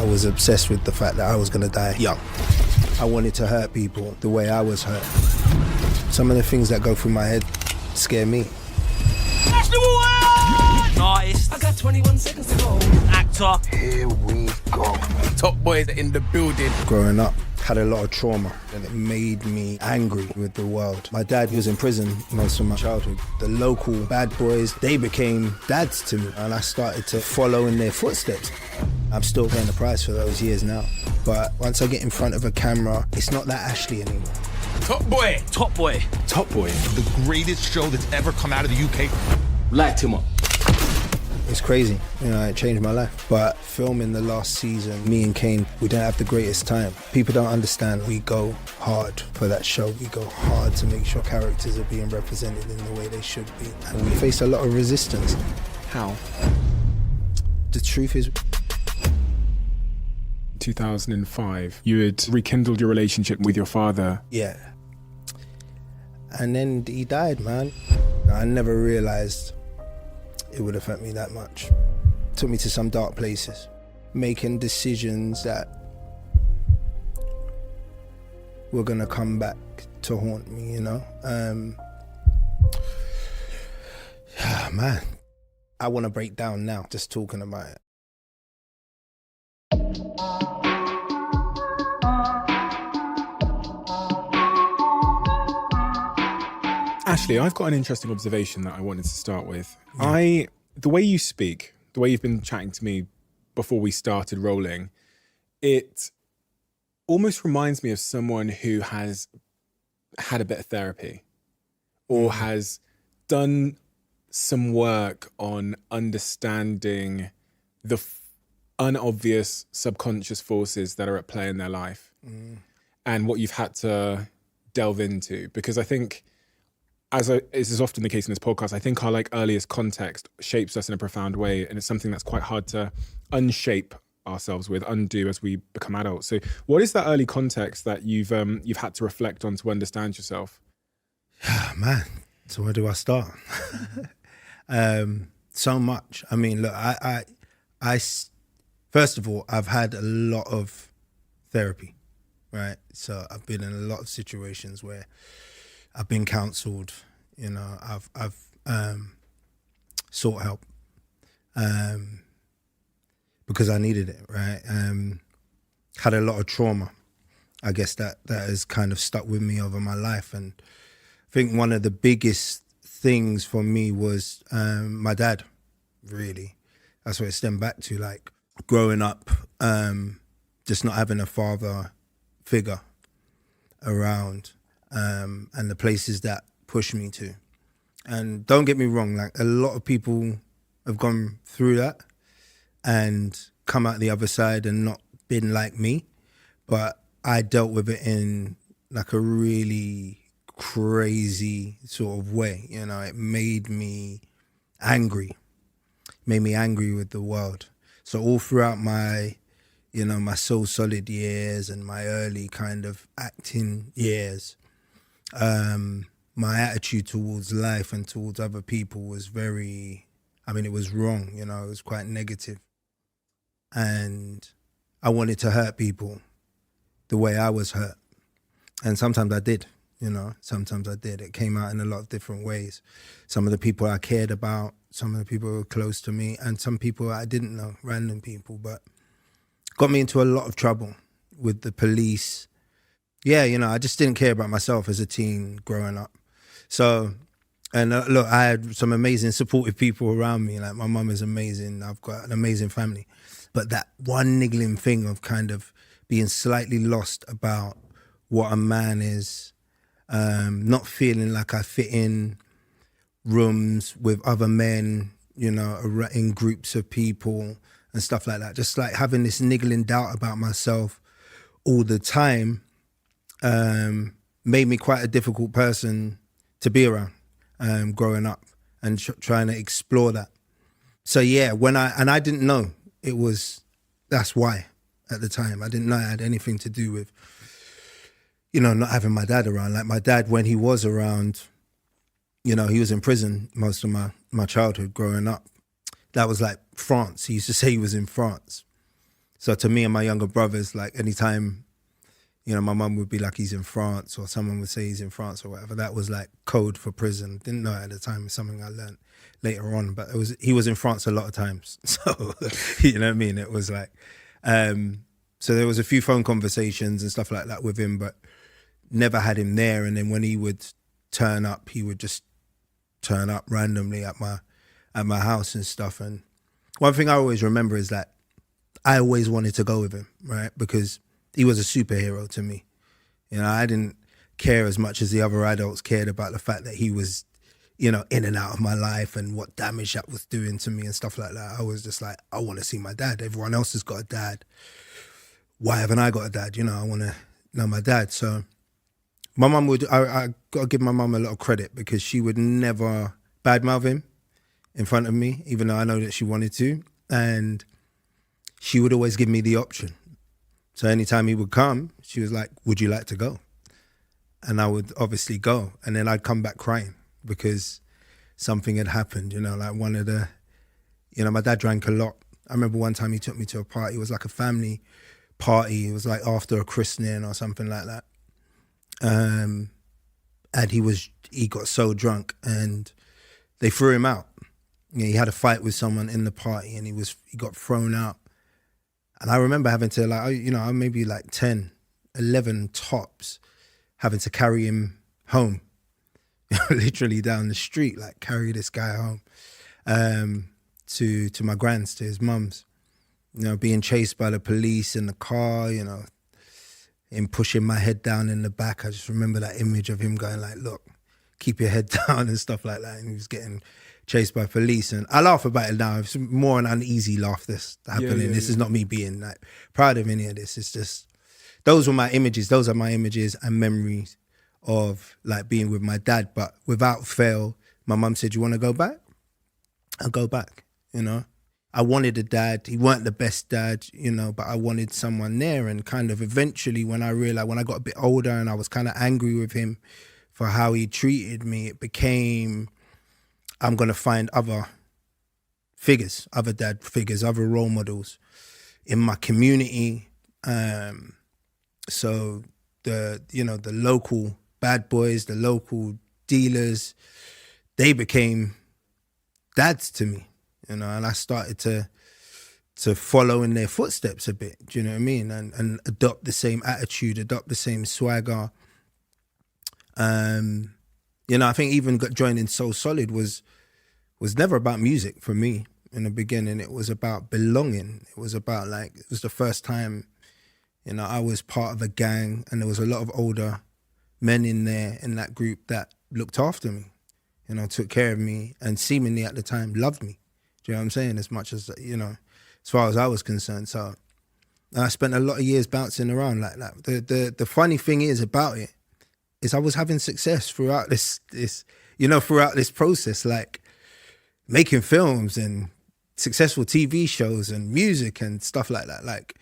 I was obsessed with the fact that I was gonna die young. I wanted to hurt people the way I was hurt. Some of the things that go through my head scare me. Artist. I got 21 seconds to go. Actor. Here we go. Top boys in the building. Growing up, had a lot of trauma and it made me angry with the world. My dad was in prison most of my childhood. The local bad boys, they became dads to me and I started to follow in their footsteps. I'm still paying the price for those years now. But once I get in front of a camera, it's not that Ashley anymore. Top boy. Top boy. Top boy. The greatest show that's ever come out of the UK. Light him up. It's crazy, you know, it changed my life. But filming the last season, me and Kane, we didn't have the greatest time. People don't understand, we go hard for that show. We go hard to make sure characters are being represented in the way they should be. And we faced a lot of resistance. How? The truth is... 2005, you had rekindled your relationship with your father. Yeah. And then he died, man. I never realised it would affect me that much. Took me to some dark places, making decisions that were gonna come back to haunt me, you know? Man, I wanna break down now, just talking about it. Ashley, I've got an interesting observation that I wanted to start with. Yeah. The way you speak, the way you've been chatting to me before we started rolling, it almost reminds me of someone who has had a bit of therapy or has done some work on understanding the unobvious subconscious forces that are at play in their life and what you've had to delve into. Because I think, as is often the case in this podcast, I think our earliest context shapes us in a profound way, and it's something that's quite hard to unshape ourselves with, undo as we become adults. So, what is that early context that you've had to reflect on to understand yourself? Man, so where do I start? So much. I mean, look, I first of all, I've had a lot of therapy, right? So I've been in a lot of situations where I've been counselled, you know, I've sought help because I needed it, right? Had a lot of trauma. I guess that has kind of stuck with me over my life. And I think one of the biggest things for me was my dad, really. That's what it stemmed back to, growing up, just not having a father figure around. And the places that push me to. And don't get me wrong, a lot of people have gone through that and come out the other side and not been like me, but I dealt with it in a really crazy sort of way. You know, it made me angry with the world. So all throughout my Soul Solid years and my early kind of acting years, my attitude towards life and towards other people was it was wrong, you know, it was quite negative. And I wanted to hurt people the way I was hurt. And sometimes I did, you know, It came out in a lot of different ways. Some of the people I cared about, some of the people who were close to me, and some people I didn't know, random people, but got me into a lot of trouble with the police. Yeah, you know, I just didn't care about myself as a teen growing up. So, and look, I had some amazing supportive people around me. My mum is amazing. I've got an amazing family. But that one niggling thing of kind of being slightly lost about what a man is, not feeling like I fit in rooms with other men, you know, in groups of people and stuff like that. Just having this niggling doubt about myself all the time, made me quite a difficult person to be around growing up and trying to explore that. So yeah, I didn't know that's why at the time. I didn't know it had anything to do with, you know, not having my dad around. My dad, when he was around, you know, he was in prison most of my childhood growing up. That was France. He used to say he was in France. So to me and my younger brothers, like anytime, you know, my mum would be like, he's in France, or someone would say he's in France or whatever, that was like code for prison. Didn't know it at the time. It's something I learned later on, but he was in France a lot of times. So, you know what I mean? It was like, so there was a few phone conversations and stuff like that with him, but never had him there. And then when he would turn up, he would just turn up randomly at my house and stuff. And one thing I always remember is that I always wanted to go with him, right? Because he was a superhero to me. You know, I didn't care as much as the other adults cared about the fact that he was, you know, in and out of my life and what damage that was doing to me and stuff like that. I was just like, I want to see my dad. Everyone else has got a dad. Why haven't I got a dad? You know, I want to know my dad. So my mum would, I got to give my mum a lot of credit, because she would never badmouth him in front of me, even though I know that she wanted to. And she would always give me the option. So anytime he would come, she was like, would you like to go? And I would obviously go. And then I'd come back crying because something had happened, you know, like one of the, you know, my dad drank a lot. I remember one time he took me to a party. It was like a family party. It was like after a christening or something like that. And he got so drunk and they threw him out. You know, he had a fight with someone in the party and he got thrown out. And I remember having to, like, you know, maybe like 10, 11 tops, having to carry him home, literally down the street, like carry this guy home to my grand's, to his mum's, you know, being chased by the police in the car, you know, him pushing my head down in the back. I just remember that image of him going like, look, keep your head down and stuff like that. And he was getting chased by police. And I laugh about it now. It's more an uneasy laugh that's happening. This is not me being like proud of any of this. It's just, those were my images. Those are my images and memories of like being with my dad. But without fail, my mum said, you want to go back? I'll go back, you know. I wanted a dad. He weren't the best dad, you know, but I wanted someone there. And kind of eventually when I realized, when I got a bit older and I was kind of angry with him for how he treated me, it became, I'm going to find other figures, other dad figures, other role models in my community. So the, you know, the local bad boys, the local dealers, they became dads to me, you know, and I started to follow in their footsteps a bit, do you know what I mean? And adopt the same attitude, adopt the same swagger. You know, I think even joining So Solid was never about music for me in the beginning. It was about belonging. It was about like, it was the first time, you know, I was part of a gang and there was a lot of older men in there in that group that looked after me, you know, took care of me and seemingly at the time loved me. Do you know what I'm saying? As much as, you know, as far as I was concerned. So I spent a lot of years bouncing around like that. The funny thing is about it is I was having success throughout this, you know, throughout this process, like making films and successful TV shows and music and stuff like that. Like,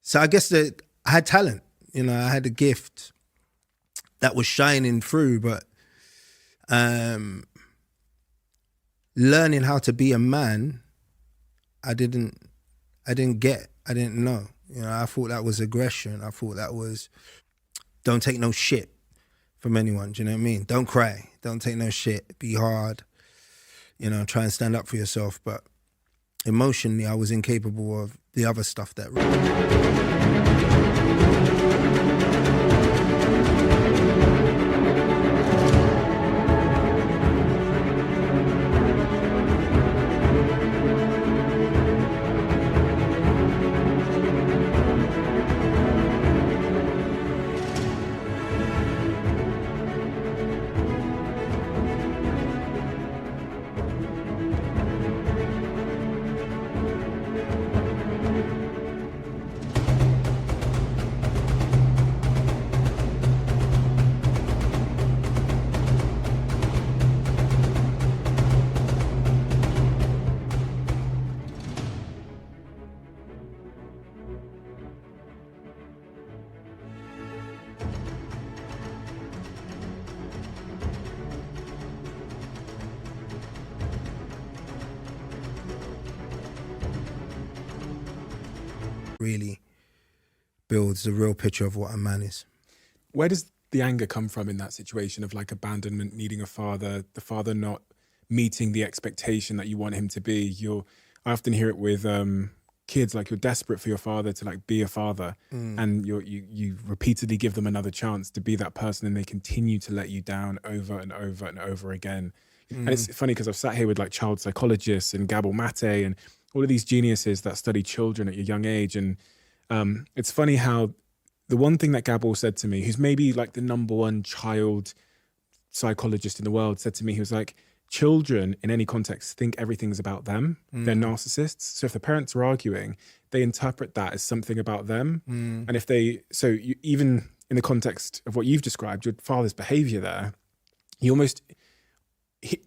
so I guess that I had talent, you know, I had a gift that was shining through, but learning how to be a man, I didn't know. You know, I thought that was aggression. I thought that was, don't take no shit from anyone, do you know what I mean? Don't cry, don't take no shit, be hard, you know, try and stand up for yourself. But emotionally, I was incapable of the other stuff that really builds the real picture of what a man is. Where does the anger come from in that situation of like abandonment, needing a father, the father not meeting the expectation that you want him to be? I often hear it with kids, like you're desperate for your father to like be a father, and you repeatedly give them another chance to be that person, and they continue to let you down over and over and over again. And it's funny because I've sat here with like child psychologists and Gabor Mate and all of these geniuses that study children at a young age, and it's funny how the one thing that Gabor said to me, who's maybe like the number one child psychologist in the world, said to me, he was like, children in any context think everything's about them. They're narcissists. So if the parents are arguing, they interpret that as something about them. And if even in the context of what you've described, your father's behavior there,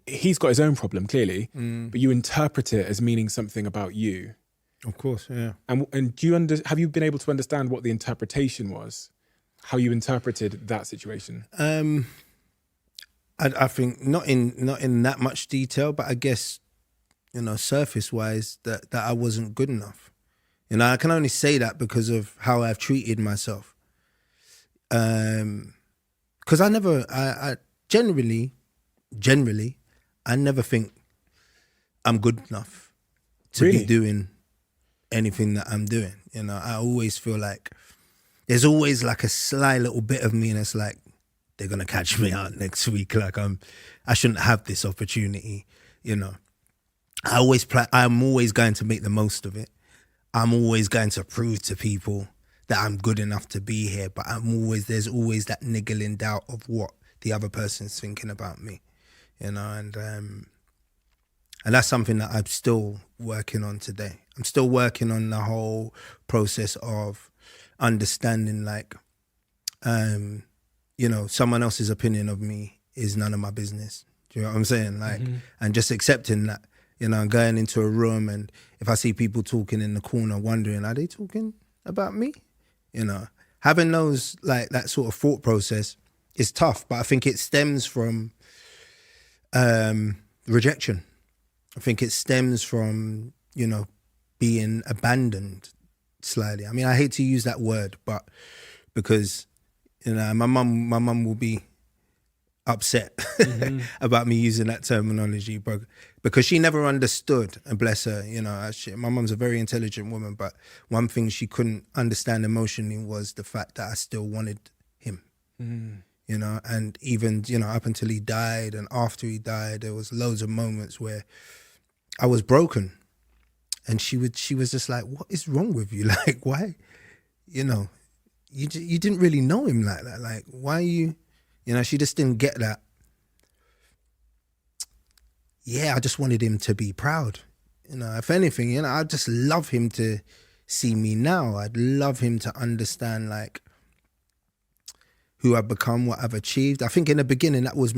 he's got his own problem clearly, but you interpret it as meaning something about you. Of course, yeah. And have you been able to understand what the interpretation was? How you interpreted that situation? I think not in that much detail, but I guess, surface wise that I wasn't good enough. I can only say that because of how I've treated myself. Because I generally, I never think I'm good enough to Really? be doing anything that I'm doing. I always feel like there's always like a sly little bit of me, and it's like, they're gonna catch me out next week. Like I shouldn't have this opportunity. I'm always going to make the most of it. I'm always going to prove to people that I'm good enough to be here. But there's always that niggling doubt of what the other person's thinking about me. And that's something that I'm still working on today. I'm still working on the whole process of understanding, like, someone else's opinion of me is none of my business. Do you know what I'm saying? Like, and just accepting that, going into a room, and if I see people talking in the corner, wondering, are they talking about me? Having those, like, that sort of thought process is tough, but I think it stems from rejection. I think it stems from, being abandoned slightly. I mean, I hate to use that word, but because, my mum will be upset about me using that terminology, but because she never understood, and bless her, my mum's a very intelligent woman, but one thing she couldn't understand emotionally was the fact that I still wanted him. And even, up until he died and after he died, there was loads of moments where I was broken, and she was just like, what is wrong with you? Like, why, you didn't really know him like that. Like, why are you, she just didn't get that. Yeah, I just wanted him to be proud. If anything, I'd just love him to see me now. I'd love him to understand, like, who I've become, what I've achieved. I think in the beginning that was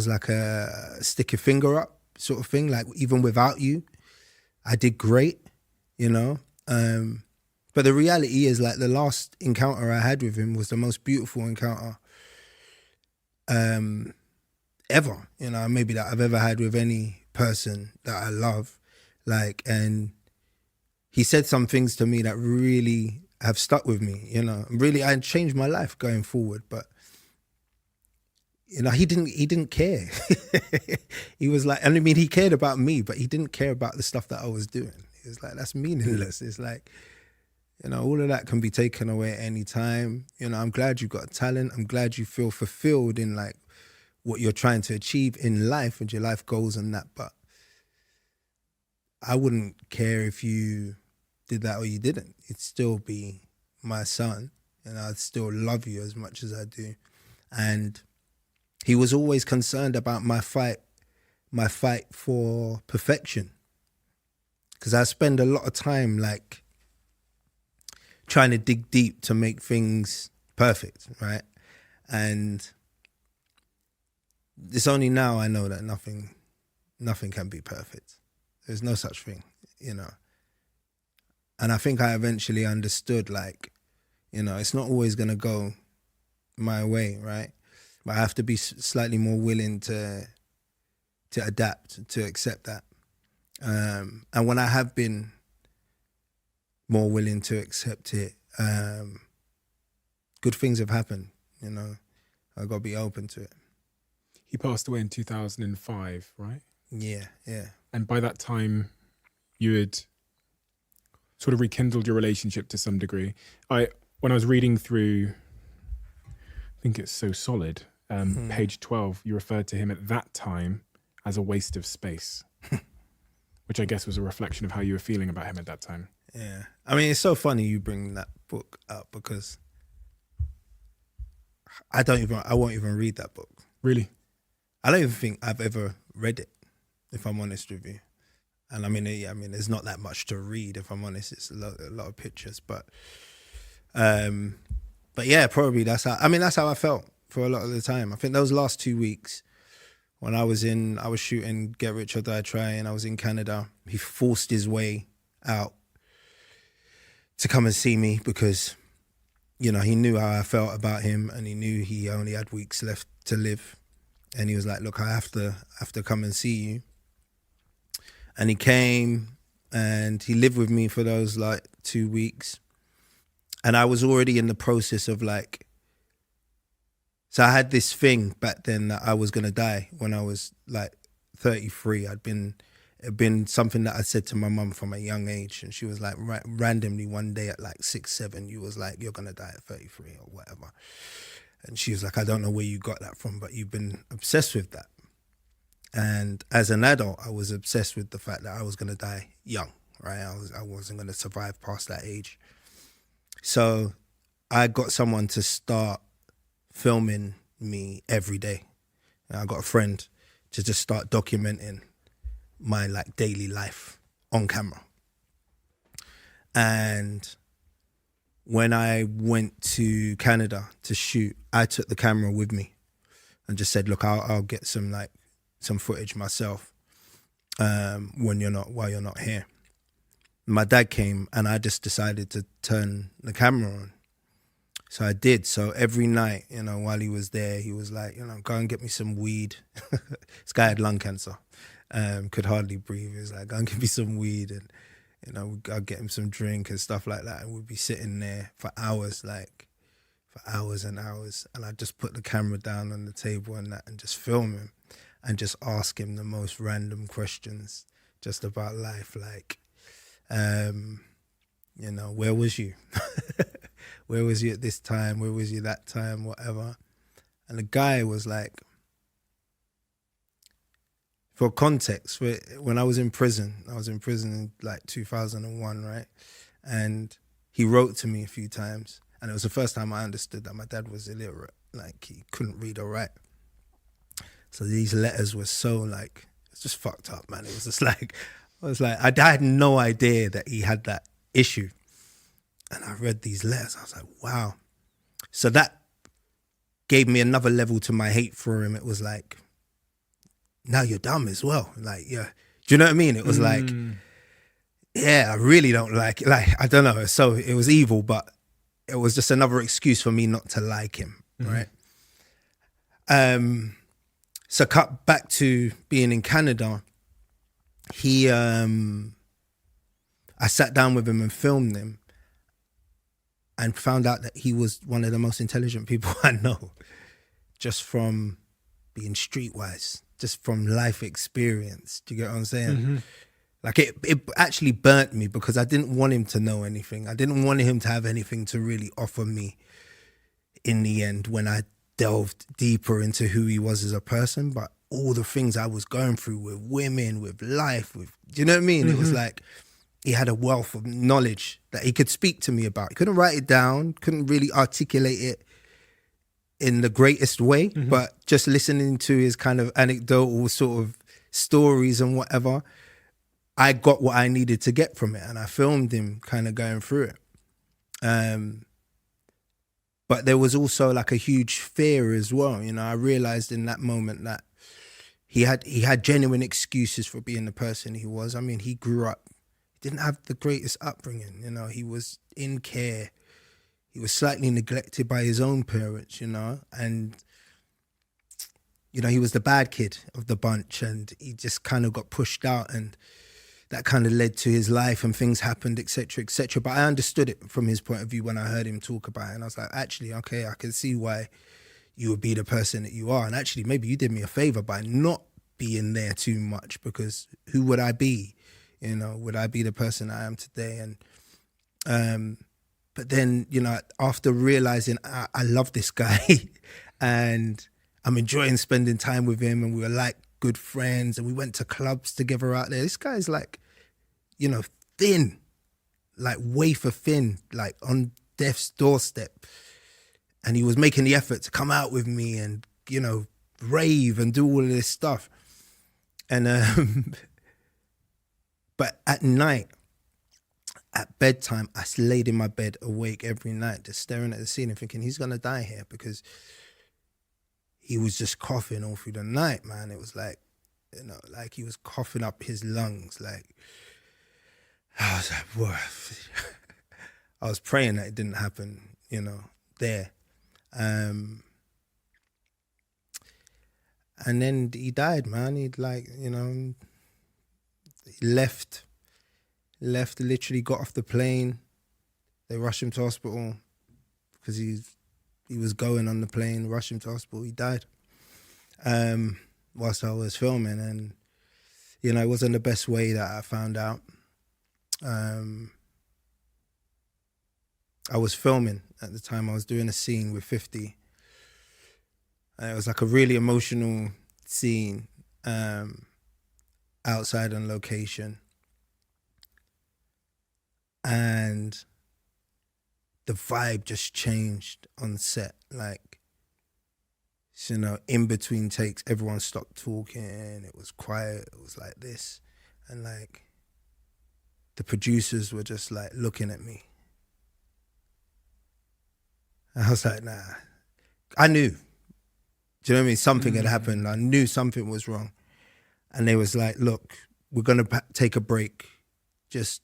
like a stick your finger up sort of thing. Like, even without you, I did great, But the reality is, like, the last encounter I had with him was the most beautiful encounter ever, maybe that I've ever had with any person that I love. Like, and he said some things to me that really have stuck with me, Really, I changed my life going forward, but he didn't care. He was like, he cared about me, but he didn't care about the stuff that I was doing. He was like, that's meaningless. It's like, all of that can be taken away at any time. I'm glad you've got talent. I'm glad you feel fulfilled in, like, what you're trying to achieve in life and your life goals and that. But I wouldn't care if you did that or you didn't. It'd still be my son, and I'd still love you as much as I do. And he was always concerned about my fight for perfection. Because I spend a lot of time, like, trying to dig deep to make things perfect, right? And it's only now I know that nothing can be perfect. There's no such thing, And I think I eventually understood, like, it's not always going to go my way, right? But I have to be slightly more willing to adapt, to accept that. And when I have been more willing to accept it. Good things have happened, you know. I got to be open to it. He passed away in 2005, right? Yeah. And by that time, you had sort of rekindled your relationship to some degree. When I was reading through, I think it's So Solid, page 12, you referred to him at that time as a waste of space, which I guess was a reflection of how you were feeling about him at that time. Yeah. I mean, it's so funny you bring that book up because I won't even read that book. Really? I don't even think I've ever read it, if I'm honest with you. And I mean, there's not that much to read, if I'm honest. It's a lot of pictures, but yeah, probably that's how I felt for a lot of the time. I think those last 2 weeks when I was shooting Get Rich or Die Trying, I was in Canada. He forced his way out to come and see me because, you know, he knew how I felt about him and he knew he only had weeks left to live. And he was like, look, I have to come and see you. And he came and he lived with me for those like 2 weeks. And I was already in the process of like, so I had this thing back then that I was going to die when I was like 33. It'd been something that I said to my mum from a young age. And she was like, randomly one day at like 6, 7, you was like, you're going to die at 33 or whatever. And she was like, I don't know where you got that from, but you've been obsessed with that. And as an adult, I was obsessed with the fact that I was going to die young, right? I wasn't going to survive past that age. So I got someone to start filming me every day. And I got a friend to just start documenting my like daily life on camera. And when I went to Canada to shoot, I took the camera with me and just said, look, I'll get some footage myself while you're not here. My dad came and I just decided to turn the camera on. So I did. So every night, you know, while he was there, he was like, you know, go and get me some weed. This guy had lung cancer, could hardly breathe. He was like, go and get me some weed and, you know, I'd get him some drink and stuff like that. And we'd be sitting there for hours and hours. And I'd just put the camera down on the table and that and just film him and just ask him the most random questions just about life. Like, you know, where was you? Where was you at this time? Where was you that time? Whatever. And the guy was like, for context, when I was in prison in like 2001, right? And he wrote to me a few times. And it was the first time I understood that my dad was illiterate. Like, he couldn't read or write. So these letters were so like, it's just fucked up, man. It was just like, I had no idea that he had that issue. And I read these letters. I was like, wow. So that gave me another level to my hate for him. It was like, now you're dumb as well. Like, yeah. Do you know what I mean? It was like, yeah, I really don't like it. Like, I don't know. So it was evil, but it was just another excuse for me not to like him, right? So cut back to being in Canada. I sat down with him and filmed him and found out that he was one of the most intelligent people I know, just from being streetwise, just from life experience. Do you get what I'm saying? Mm-hmm. Like it actually burnt me because I didn't want him to know anything. I didn't want him to have anything to really offer me in the end when I delved deeper into who he was as a person, but all the things I was going through with women, with life, do you know what I mean? Mm-hmm. It was like he had a wealth of knowledge that he could speak to me about. He couldn't write it down, couldn't really articulate it in the greatest way, but just listening to his kind of anecdotal sort of stories and whatever, I got what I needed to get from it, and I filmed him kind of going through it. But there was also like a huge fear as well. You know, I realized in that moment that he had genuine excuses for being the person he was. I mean, he grew up, he didn't have the greatest upbringing. You know, he was in care. He was slightly neglected by his own parents, you know, and, you know, he was the bad kid of the bunch and he just kind of got pushed out. And that kind of led to his life and things happened, etc., etc. But I understood it from his point of view when I heard him talk about it. And I was like, actually, okay, I can see why you would be the person that you are. And actually, maybe you did me a favor by not being there too much, because who would I be? You know, would I be the person I am today? And but then, you know, after realizing I love this guy and I'm enjoying spending time with him, and we were like good friends, and we went to clubs together out there. This guy's like, you know, thin, like wafer thin, like on death's doorstep. And he was making the effort to come out with me and, you know, rave and do all of this stuff. And, but at night, at bedtime, I laid in my bed awake every night, just staring at the ceiling, thinking he's going to die here, because he was just coughing all through the night, man. It was like, you know, like he was coughing up his lungs. Like, I was like, whoa. I was praying that it didn't happen, you know, there. And then he died, man. He'd like, you know, he left, literally got off the plane. They rushed him to hospital because he was going on the plane, rushed him to hospital. He died whilst I was filming. And, you know, it wasn't the best way that I found out. I was filming at the time. I was doing a scene with 50. And it was like a really emotional scene outside on location. And the vibe just changed on set. Like, you know, in between takes, everyone stopped talking. It was quiet. It was like this. And like, the producers were just like looking at me. And I was like, nah. I knew. Do you know what I mean? Something had happened. I knew something was wrong. And they was like, look, we're going to take a break. Just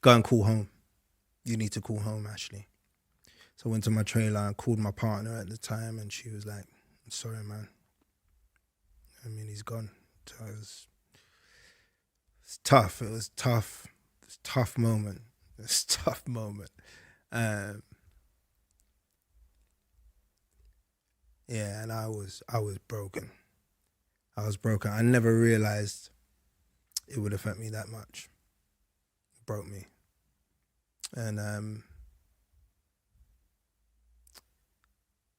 go and call home. You need to call home, Ashley. So I went to my trailer and called my partner at the time, and she was like, I'm sorry, man. I mean, he's gone. So it's tough. It was tough. It was a tough moment. It was a tough moment. Yeah, and I was broken. I was broken. I never realized it would affect me that much. It broke me. And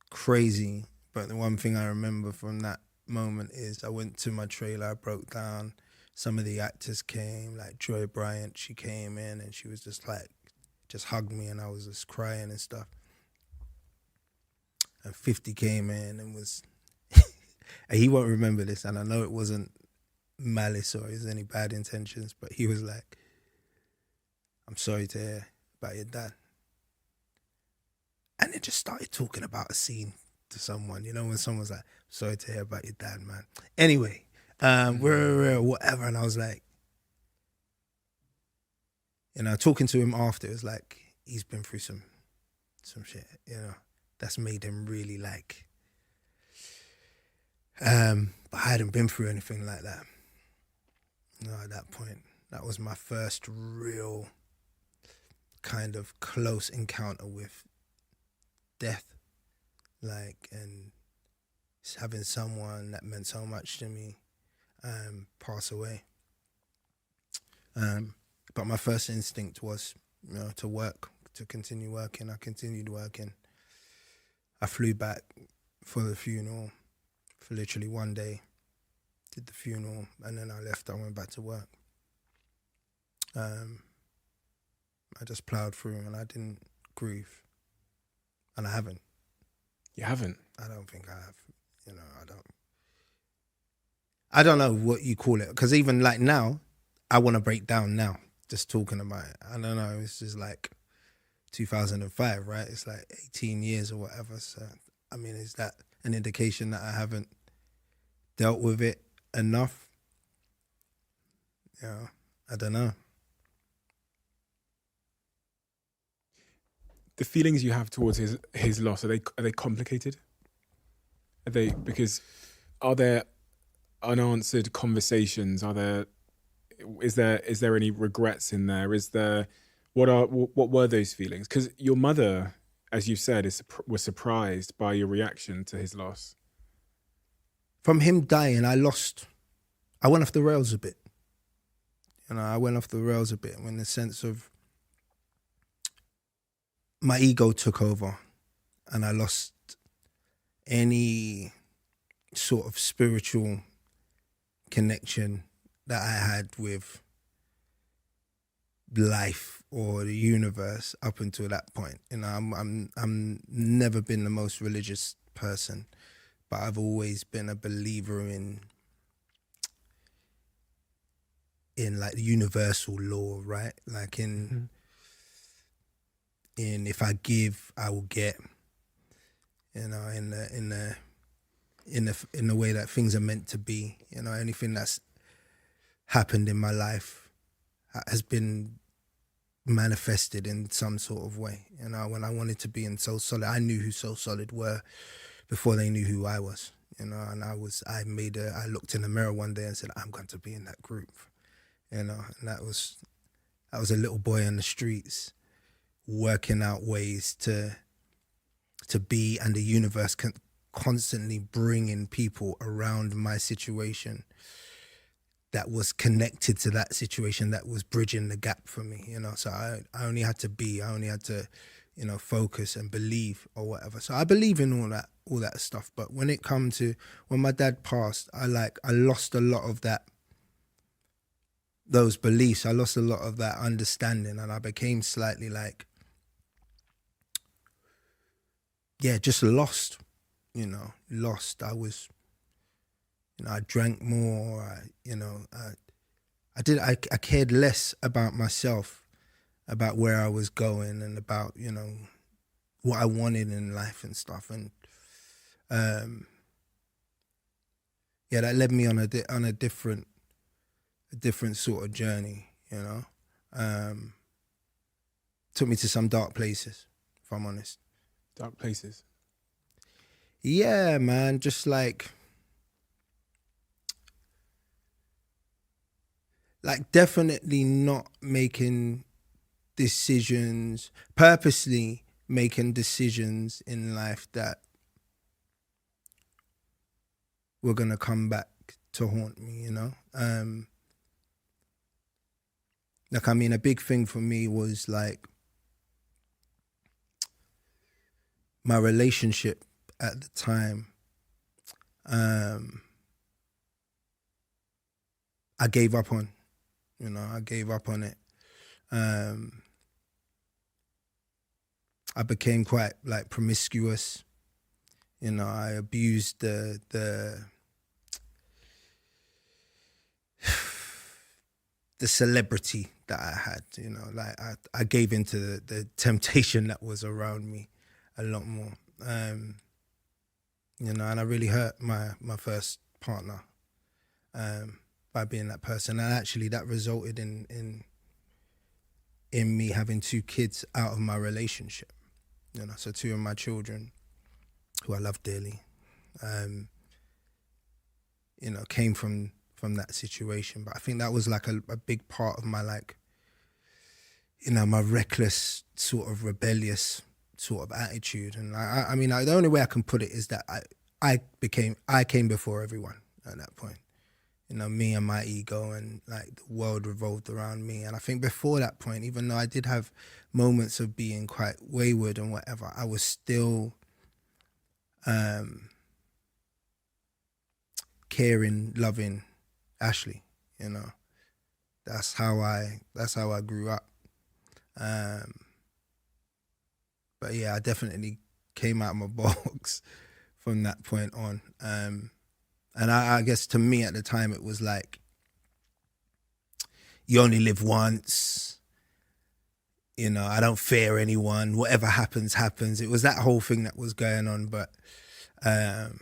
crazy, but the one thing I remember from that moment is I went to my trailer, I broke down. Some of the actors came, like Joy Bryant, she came in and she was just like, just hugged me, and I was just crying and stuff. And 50 came in and was, and he won't remember this, and I know it wasn't malice or there's any bad intentions, but he was like, I'm sorry to hear about your dad. And then just started talking about a scene to someone, you know, when someone's like, sorry to hear about your dad, man. Anyway, whatever. And I was like, you know, talking to him after, it was like, he's been through some shit, you know, that's made him really like, but I hadn't been through anything like that. No, at that point, that was my first real kind of close encounter with death, like, and having someone that meant so much to me pass away. But my first instinct was, you know, to work, to continue working. I continued working. I flew back for the funeral for literally one day, did the funeral, and then I left. I went back to work. I just plowed through and I didn't grieve. And I haven't. You haven't? I don't think I have. You know, I don't know what you call it. Because even like now, I want to break down now, just talking about it. I don't know, it's just like 2005, right? It's like 18 years or whatever. So, I mean, is that an indication that I haven't dealt with it enough? You know, I don't know. The feelings you have towards his loss, are they complicated? Are there unanswered conversations? is there any regrets in there? What were those feelings? Because your mother, as you said, was surprised by your reaction to his loss. From him dying, I went off the rails a bit. I went off the rails a bit in the sense of my ego took over and I lost any sort of spiritual connection that I had with life or the universe up until that point. I'm never been the most religious person, but I've always been a believer in like the universal law, right? Like in if I give, I will get. In the way that things are meant to be. Anything that's happened in my life has been manifested in some sort of way. When I wanted to be in Soul Solid, I knew who Soul Solid were before they knew who I was. And I looked in the mirror one day and said, I'm going to be in that group. And that was a little boy on the streets working out ways to be, and the universe constantly bringing people around my situation that was connected to that situation, that was bridging the gap for me, So I only had to focus and believe or whatever. So I believe in all that stuff. But when it come to when my dad passed, I lost a lot of those beliefs. I lost a lot of that understanding, and I became slightly just lost. Lost. I was, I drank more. I cared less about myself, about where I was going, and about what I wanted in life and stuff. And that led me on a different sort of journey. Took me to some dark places, if I'm honest. Dark places. Yeah, man, just like definitely not making decisions, purposely making decisions in life that were gonna come back to haunt me, a big thing for me was my relationship at the time. I gave up on, I gave up on it. I became quite promiscuous. I abused the celebrity that I had, I gave into the temptation that was around me a lot more. And I really hurt my first partner by being that person. And actually that resulted in me having 2 kids out of my relationship. So 2 of my children, who I love dearly, came from that situation. But I think that was a big part of my my reckless sort of rebellious sort of attitude. And the only way I can put it is that I came before everyone at that point. Me and my ego, and the world revolved around me. And I think before that point, even though I did have moments of being quite wayward and whatever, I was still caring, loving Ashley. That's how I grew up. But yeah, I definitely came out of my box from that point on. And I guess to me at the time it was you only live once. I don't fear anyone. Whatever happens, happens. It was that whole thing that was going on. But I'm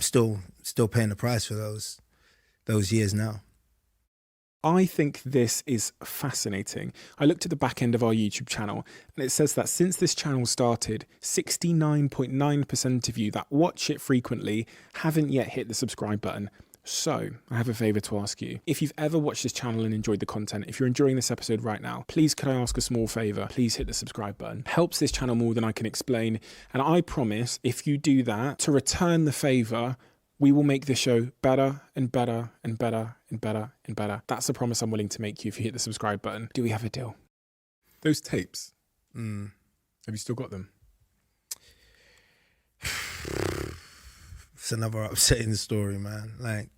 still paying the price for those years now. I think this is fascinating. I looked at the back end of our YouTube channel, and it says that since this channel started, 69.9% of you that watch it frequently haven't yet hit the subscribe button. So, I have a favour to ask you. If you've ever watched this channel and enjoyed the content, if you're enjoying this episode right now, please could I ask a small favour? Please hit the subscribe button. Helps this channel more than I can explain. And I promise, if you do that, to return the favour, we will make this show better and better and better and better and better. That's a promise I'm willing to make you if you hit the subscribe button. Do we have a deal? Those tapes, have you still got them? It's another upsetting story, man. Like,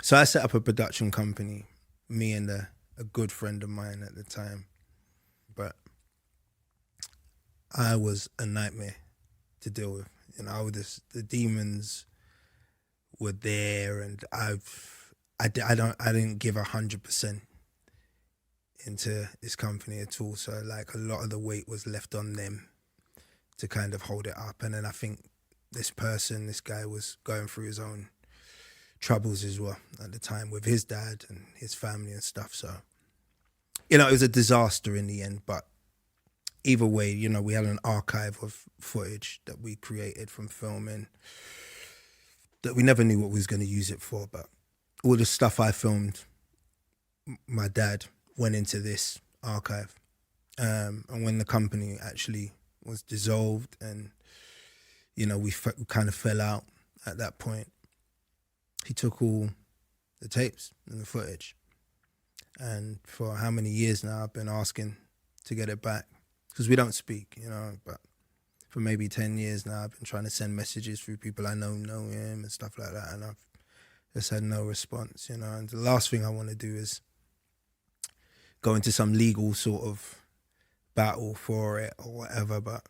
so I set up a production company, me and a good friend of mine at the time. But I was a nightmare to deal with. You know, the demons were there, and I didn't give 100% into this company at all. So like a lot of the weight was left on them to kind of hold it up. And then I think this guy was going through his own troubles as well at the time with his dad and his family and stuff. So, you know, it was a disaster in the end. But either way, you know, we had an archive of footage that we created from filming that we never knew what we was going to use it for. But all the stuff I filmed, my dad went into this archive. And when the company actually was dissolved and, you know, we kind of fell out at that point, he took all the tapes and the footage. And for how many years now I've been asking to get it back, because we don't speak, you know, but for maybe 10 years now I've been trying to send messages through people I know him and stuff like that, and I've just had no response, you know. And the last thing I want to do is go into some legal sort of battle for it or whatever, but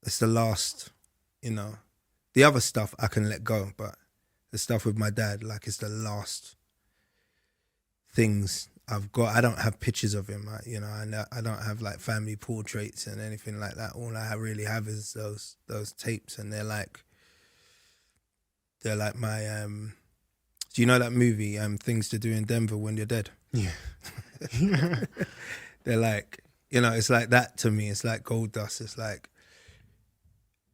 it's the last, you know. The other stuff I can let go, but the stuff with my dad, like, it's the last things I've got. I don't have pictures of him, you know, and I don't have like family portraits and anything like that. All I really have is those tapes, and they're like my do you know that movie, Things to Do in Denver When You're Dead? Yeah. They're like, you know, it's like that to me. It's like gold dust. It's like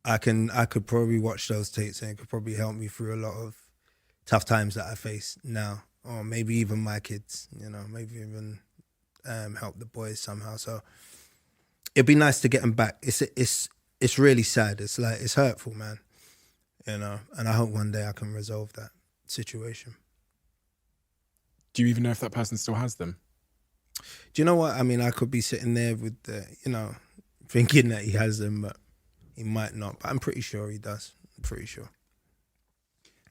I could probably watch those tapes and it could probably help me through a lot of tough times that I face now, or maybe even my kids, you know, maybe even help the boys somehow. So it'd be nice to get them back. It's really sad. It's like, it's hurtful, man, you know, and I hope one day I can resolve that situation. Do you even know if that person still has them? Do you know what? I mean, I could be sitting there with the, you know, thinking that he has them, but he might not. But I'm pretty sure he does. I'm pretty sure.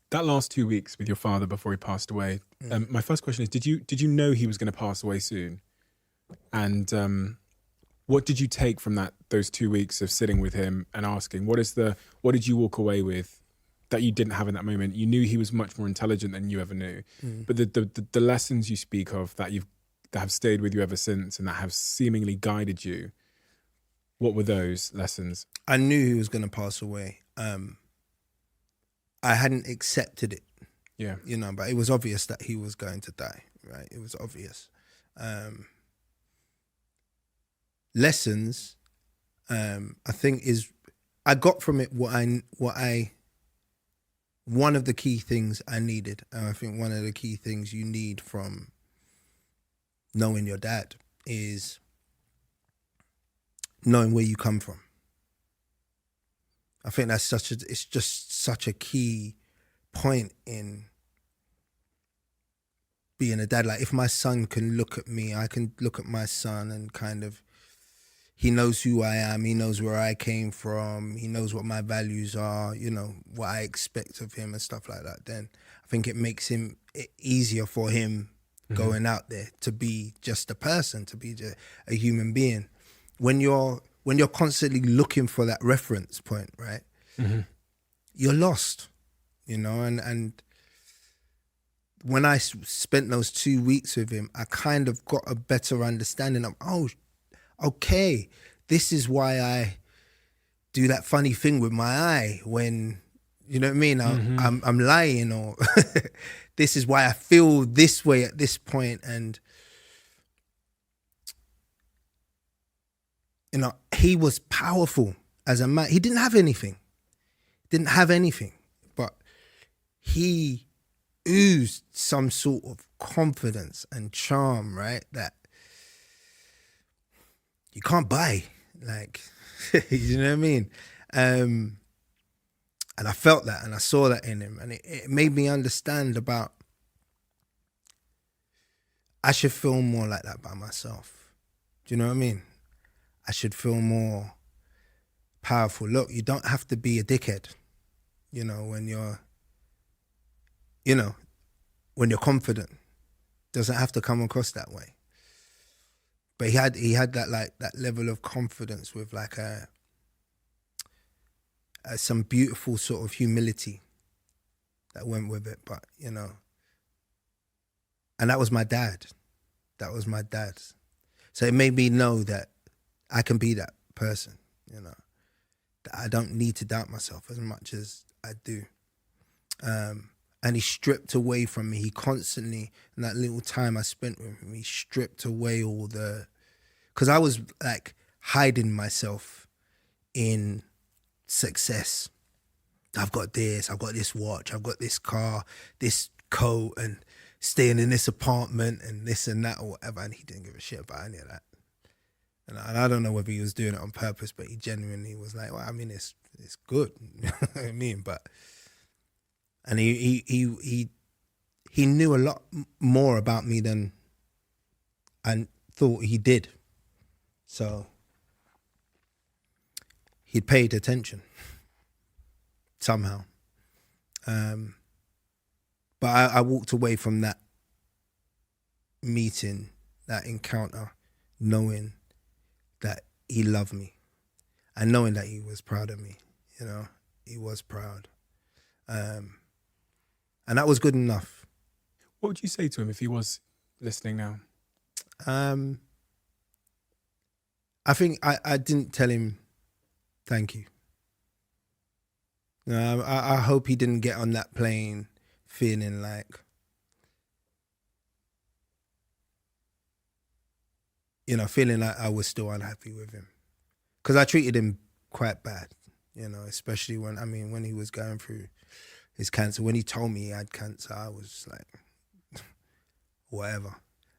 That last 2 weeks with your father before he passed away, my first question is, did you know he was going to pass away soon? And what did you take from those 2 weeks of sitting with him and asking, what did you walk away with that you didn't have in that moment? You knew he was much more intelligent than you ever knew. But the lessons you speak of that have stayed with you ever since and that have seemingly guided you, what were those lessons? I knew he was going to pass away. I hadn't accepted it. Yeah. You know, but it was obvious that he was going to die, right? It was obvious. Lessons, I think I got from it one of the key things I needed. And I think one of the key things you need from knowing your dad is knowing where you come from. I think that's it's just such a key point in being a dad. Like, if my son can look at me, I can look at my son and kind of, he knows who I am, he knows where I came from, he knows what my values are, you know, what I expect of him and stuff like that, then I think it makes it easier for him going out there to be just a person, to be just a human being. When you're constantly looking for that reference point, right? You're lost, you know, and when I spent those 2 weeks with him, I kind of got a better understanding of, oh, okay, this is why I do that funny thing with my eye when, you know what I mean? I'm lying, or this is why I feel this way at this point. And, you know, he was powerful as a man. He didn't have anything, but he oozed some sort of confidence and charm, right? That you can't buy. Like, you know what I mean? And I felt that and I saw that in him. And it made me understand about I should feel more like that by myself. Do you know what I mean? I should feel more powerful. Look, you don't have to be a dickhead, you know, when you're confident. Doesn't have to come across that way. But he had that like that level of confidence with like some beautiful sort of humility that went with it. But you know, and that was my dad. That was my dad. So it made me know that I can be that person. You know, that I don't need to doubt myself as much as I do. And he stripped away from me. He constantly, in that little time I spent with him, he stripped away all the, because I was like hiding myself in success. I've got this watch, I've got this car, this coat, and staying in this apartment and this and that or whatever. And he didn't give a shit about any of that. And I don't know whether he was doing it on purpose, but he genuinely was like, well, I mean, it's good. You know what I mean? But, and he knew a lot more about me than I thought he did. So he paid attention somehow. But I walked away from that meeting, that encounter, knowing that he loved me and knowing that he was proud of me. You know, he was proud. And that was good enough. What would you say to him if he was listening now? I think I didn't tell him thank you. I hope he didn't get on that plane feeling like, you know, feeling like I was still unhappy with him. Because I treated him quite bad, you know, especially when he was going through his cancer. When he told me he had cancer, I was like, whatever.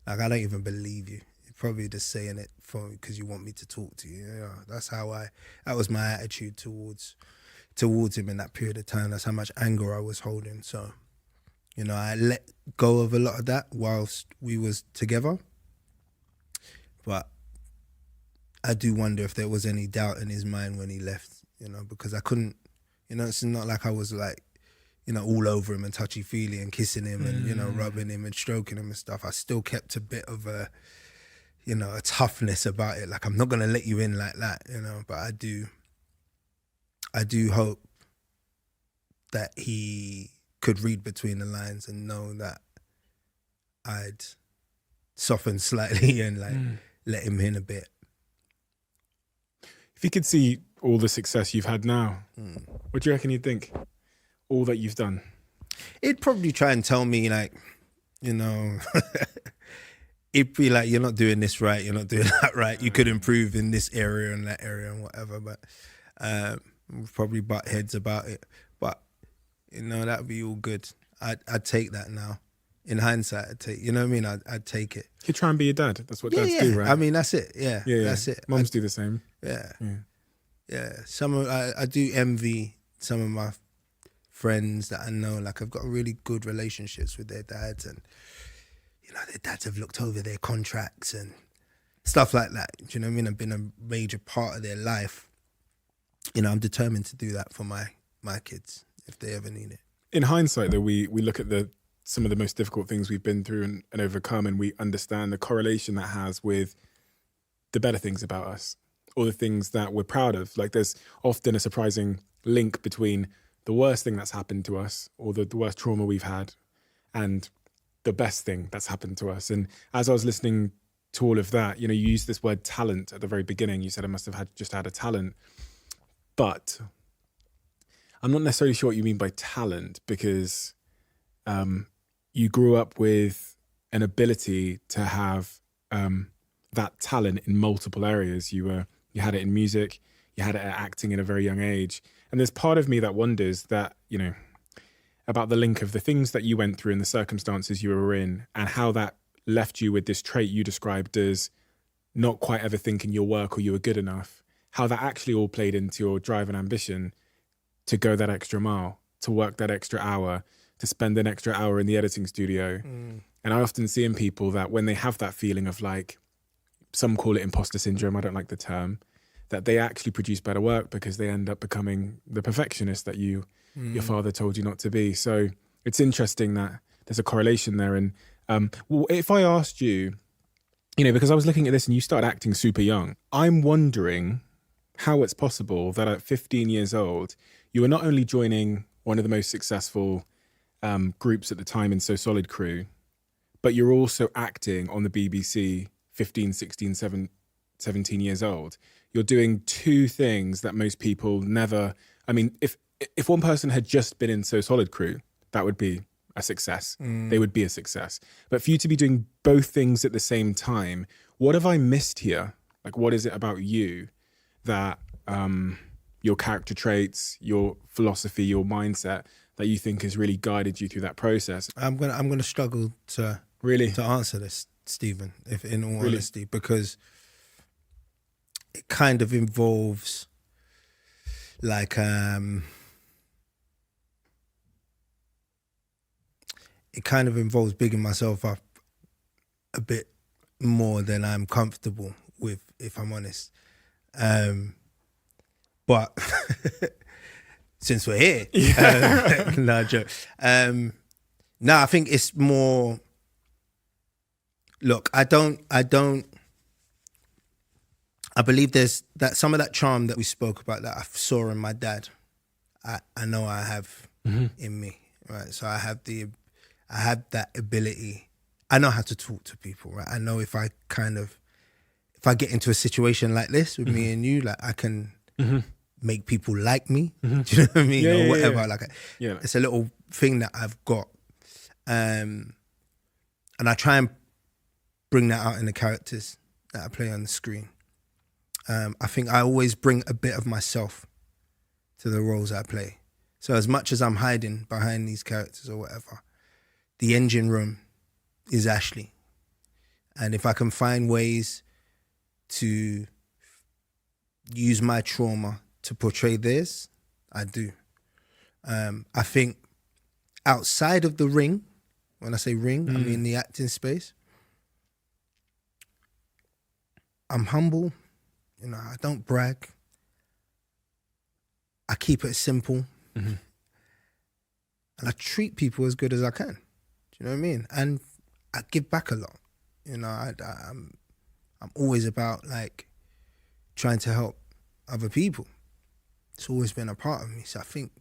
Like, I don't even believe you. You're probably just saying it because you want me to talk to you. You know, that was my attitude towards him in that period of time. That's how much anger I was holding. So, you know, I let go of a lot of that whilst we was together. But I do wonder if there was any doubt in his mind when he left, you know, because I couldn't, you know, it's not like I was like, you know, all over him and touchy-feely and kissing him and, you know, rubbing him and stroking him and stuff. I still kept a bit of a, you know, a toughness about it. Like, I'm not going to let you in like that, you know, but I do hope that he could read between the lines and know that I'd softened slightly and like let him in a bit. If you could see all the success you've had now, what do you reckon he'd think? All that you've done? He'd probably try and tell me, like, you know, he'd be like, you're not doing this right, you're not doing that right, you could improve in this area and that area and whatever, but we'll probably butt heads about it. But, you know, that'd be all good. I'd take that now. In hindsight, you know what I mean? I'd take it. You try and be your dad. That's what dads do, right? I mean, that's it. Yeah. That's it. Mums do the same. Yeah. I do envy some of my friends that I know. Like, I've got really good relationships with their dads, and you know, their dads have looked over their contracts and stuff like that. Do you know what I mean? I've been a major part of their life. You know, I'm determined to do that for my kids if they ever need it. In hindsight, though, we look at some of the most difficult things we've been through and overcome, and we understand the correlation that has with the better things about us or the things that we're proud of. Like, there's often a surprising link between the worst thing that's happened to us or the worst trauma we've had and the best thing that's happened to us. And as I was listening to all of that, you know, you used this word talent at the very beginning. You said I must have just had a talent. But I'm not necessarily sure what you mean by talent, because you grew up with an ability to have that talent in multiple areas. You had it in music, you had it at acting at a very young age. And there's part of me that wonders that, you know, about the link of the things that you went through and the circumstances you were in, and how that left you with this trait you described as not quite ever thinking your work or you were good enough, how that actually all played into your drive and ambition to go that extra mile, to work that extra hour, to spend an extra hour in the editing studio. And I often see in people that when they have that feeling of like, some call it imposter syndrome, I don't like the term, that they actually produce better work because they end up becoming the perfectionist that your father told you not to be. So it's interesting that there's a correlation there. And well, if I asked you, because I was looking at this and you started acting super young, I'm wondering how it's possible that at 15 years old, you were not only joining one of the most successful groups at the time in So Solid Crew, but you're also acting on the BBC 15, 16, 17 years old. You're doing two things that most people never... I mean, if one person had just been in So Solid Crew, that would be a success. They would be a success. But for you to be doing both things at the same time, what have I missed here? Like, what is it about you that your character traits, your philosophy, your mindset that you think has really guided you through that process? I'm gonna struggle to answer this, Stephen, if in all honesty, because it kind of involves like it kind of involves bigging myself up a bit more than I'm comfortable with, if I'm honest. But since we're here, no joke. No, I think it's more. Look, I believe there's that some of that charm that we spoke about that I saw in my dad, I know I have in me, right? So I have that ability. I know how to talk to people, right? I know if I get into a situation like this with me and you, like I can make people like me. Do you know what I mean? Or whatever. Like it's a little thing that I've got. And I try and bring that out in the characters that I play on the screen. I think I always bring a bit of myself to the roles I play. So as much as I'm hiding behind these characters or whatever, the engine room is Ashley. And if I can find ways to use my trauma to portray theirs, I do. I think outside of the ring, when I say ring, I mean the acting space, I'm humble. I don't brag. I keep it simple. And I treat people as good as I can. Do you know what I mean? And I give back a lot. I'm always about like trying to help other people. It's always been a part of me. So I think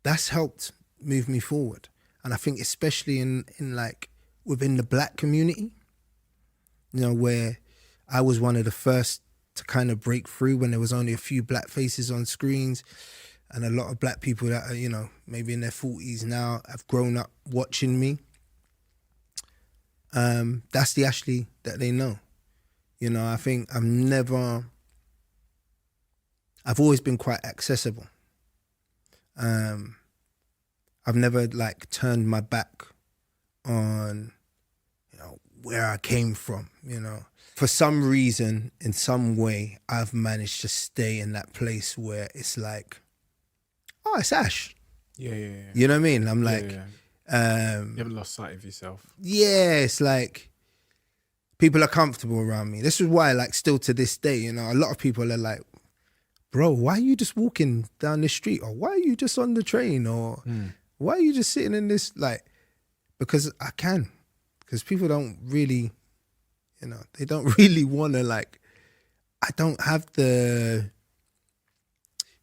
that's helped move me forward. And I think especially in like within the Black community, where I was one of the first to kind of break through when there was only a few Black faces on screens, and a lot of Black people that are, maybe in their 40s now have grown up watching me. That's the Ashley that they know. I think I've always been quite accessible. I've never like turned my back on, where I came from, For some reason, in some way, I've managed to stay in that place where it's like, oh, it's Ash. Yeah. You know what I mean? I'm like... you haven't lost sight of yourself. Yeah, it's like people are comfortable around me. This is why, like, still to this day, a lot of people are like, bro, why are you just walking down the street? Or why are you just on the train? Or why are you just sitting in this, like, because I can. Because people don't really, they don't really want to, like, I don't have the,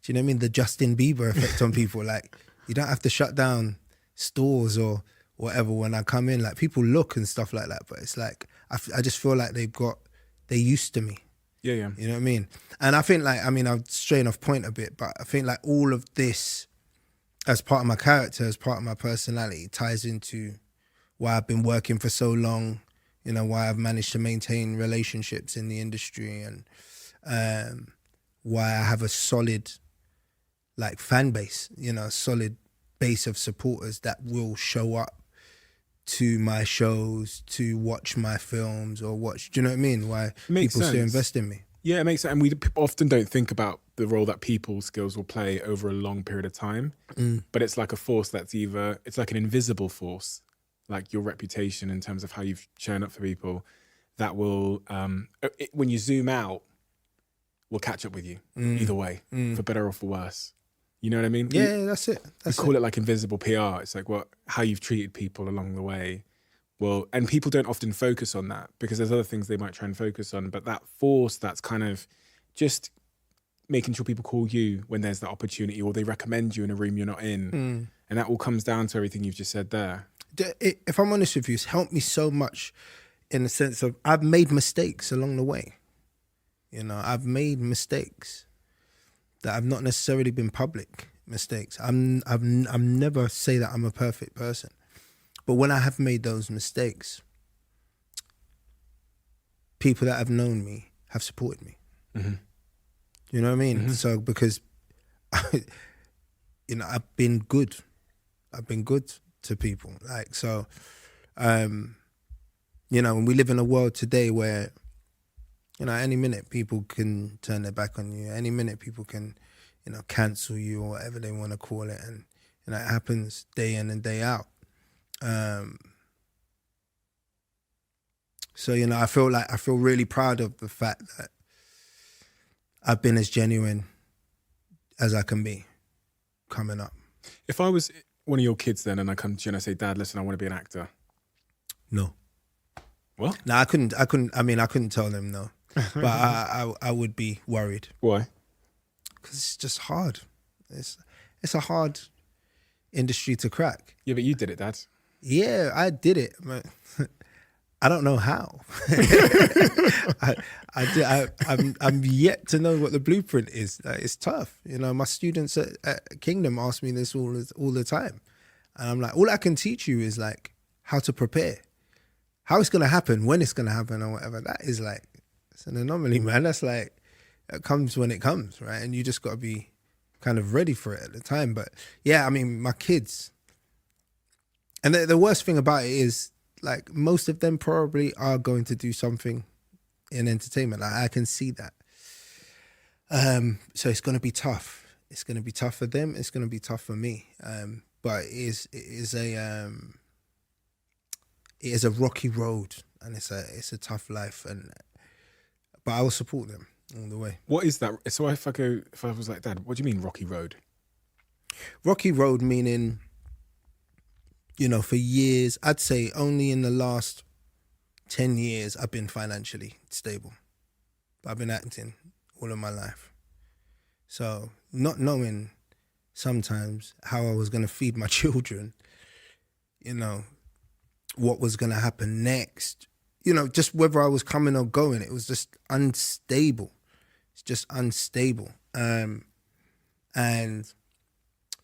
do you know what I mean? The Justin Bieber effect on people. Like, you don't have to shut down stores or whatever when I come in. Like, people look and stuff like that. But it's like, I just feel like they're used to me. Yeah. You know what I mean? And I think like, I'm straying off point a bit, but I think like all of this as part of my character, as part of my personality ties into why I've been working for so long, why I've managed to maintain relationships in the industry, and why I have a solid like fan base, solid base of supporters that will show up to my shows, to watch my films or watch, do you know what I mean? Why makes people still sense. invest in me. Yeah, it makes sense. And we often don't think about the role that people skills will play over a long period of time. But it's like a force that's it's like an invisible force, like your reputation in terms of how you've shown up for people that will, when you zoom out, will catch up with you either way, for better or for worse. You know what I mean? Yeah, that's it. We call it like invisible PR. It's like how you've treated people along the way. Well, and people don't often focus on that because there's other things they might try and focus on. But that force that's kind of just making sure people call you when there's that opportunity or they recommend you in a room you're not in. And that all comes down to everything you've just said there. If I'm honest with you, it's helped me so much in the sense of I've made mistakes along the way. You know, I've made mistakes that have not necessarily been public mistakes. I'm never say that I'm a perfect person. But when I have made those mistakes, people that have known me have supported me. You know what I mean? So because, you know, I've been good to people. Like, so, you know, when we live in a world today where, you know, any minute people can turn their back on you. Any minute people can, you know, cancel you or whatever they want to call it. And, you know, it happens day in and day out. So, you know, I feel really proud of the fact that I've been as genuine as I can be coming up. If I was one of your kids then and I come to you and I say, Dad, listen, I want to be an actor. No. What? No, I couldn't tell them no. But I would be worried. Why? Because it's just hard. It's a hard industry to crack. Yeah, but you did it, Dad. Yeah, I did it, but I don't know how. I'm yet to know what the blueprint is. It's tough. You know, my students at Kingdom ask me this all the time. And I'm like, all I can teach you is like how to prepare. How it's going to happen, when it's going to happen or whatever. That is like, it's an anomaly, man. That's like, it comes when it comes, right? And you just got to be kind of ready for it at the time. But yeah, I mean, my kids, and the worst thing about it is, like, most of them probably are going to do something in entertainment. I can see that. So it's going to be tough. It's going to be tough for them. It's going to be tough for me. But it is a rocky road, and it's a tough life. But I will support them all the way. What is that? So if I was like, Dad, what do you mean rocky road? Rocky road meaning, you know, for years, I'd say only in the last 10 years, I've been financially stable. But I've been acting all of my life. So not knowing sometimes how I was going to feed my children, you know, what was going to happen next, you know, just whether I was coming or going, it was just unstable. It's just unstable. And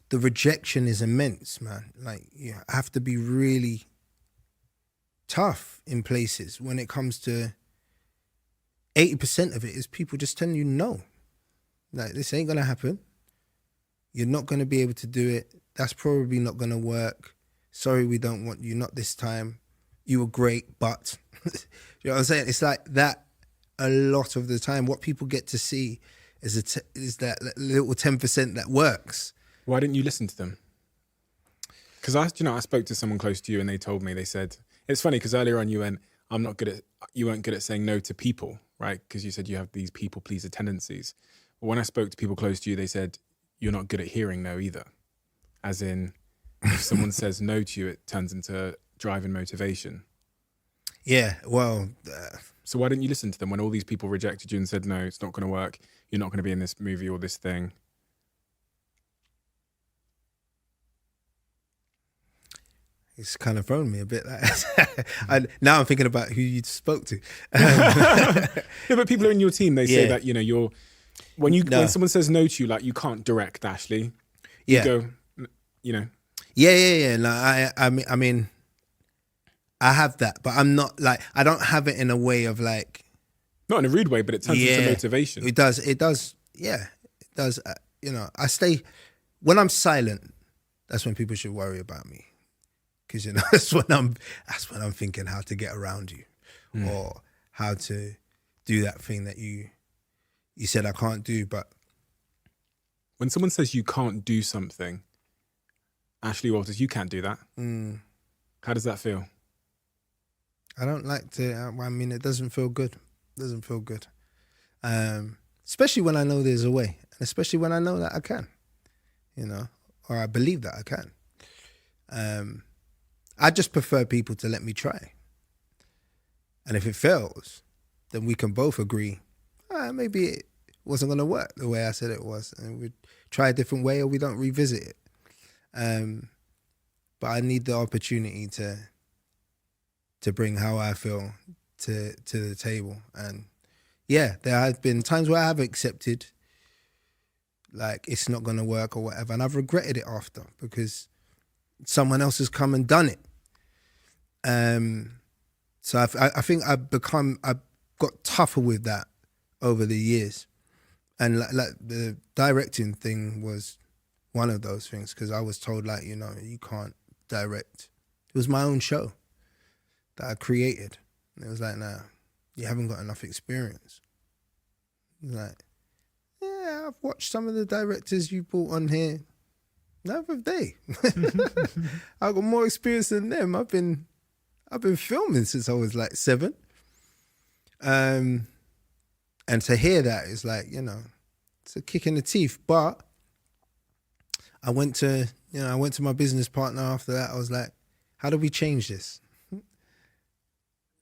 the rejection is immense, man. Like, you have to be really tough in places when it comes to 80% of it is people just telling you no. Like, this ain't going to happen. You're not going to be able to do it. That's probably not going to work. Sorry, we don't want you, not this time. You were great, but... you know what I'm saying? It's like that a lot of the time. What people get to see is that little 10% that works. Why didn't you listen to them? Because I spoke to someone close to you and they told me, they said, it's funny because earlier on you went, you weren't good at saying no to people, right? Because you said you have these people pleaser tendencies. But when I spoke to people close to you, they said, you're not good at hearing no either. As in, if someone says no to you, it turns into drive and motivation. Yeah, well... So why didn't you listen to them when all these people rejected you and said, no, it's not going to work. You're not going to be in this movie or this thing. It's kind of thrown me a bit. Now I'm thinking about who you spoke to. Yeah, but people are in your team. They say that, you know, when someone says no to you, like, you can't direct Ashley. You go, you know. Yeah. No, I mean, I have that, but I'm not like, I don't have it in a way of like. Not in a rude way, but it turns into motivation. It does. Yeah, it does. You know, when I'm silent, that's when people should worry about me. Because, you know, that's when I'm thinking how to get around you or how to do that thing that you said I can't do. But when someone says you can't do something, Ashley Walters, you can't do that. How does that feel? I don't like to, I mean, it doesn't feel good. It doesn't feel good. Especially when I know there's a way. And especially when I know that I can, you know, or I believe that I can. I just prefer people to let me try. And if it fails, then we can both agree, maybe it wasn't going to work the way I said it was. And we try a different way or we don't revisit it. But I need the opportunity to bring how I feel to the table. And yeah, there have been times where I have accepted like it's not going to work or whatever. And I've regretted it after because someone else has come and done it. So I think I've got tougher with that over the years. And like the directing thing was one of those things because I was told like, you know, you can't direct. It was my own show that I created. And it was like, nah, you haven't got enough experience. It was like, yeah, I've watched some of the directors you brought on here. Neither have they. I've got more experience than them. I've been filming since I was like 7. And to hear that is like, you know, it's a kick in the teeth. But I went to my business partner after that. I was like, how do we change this?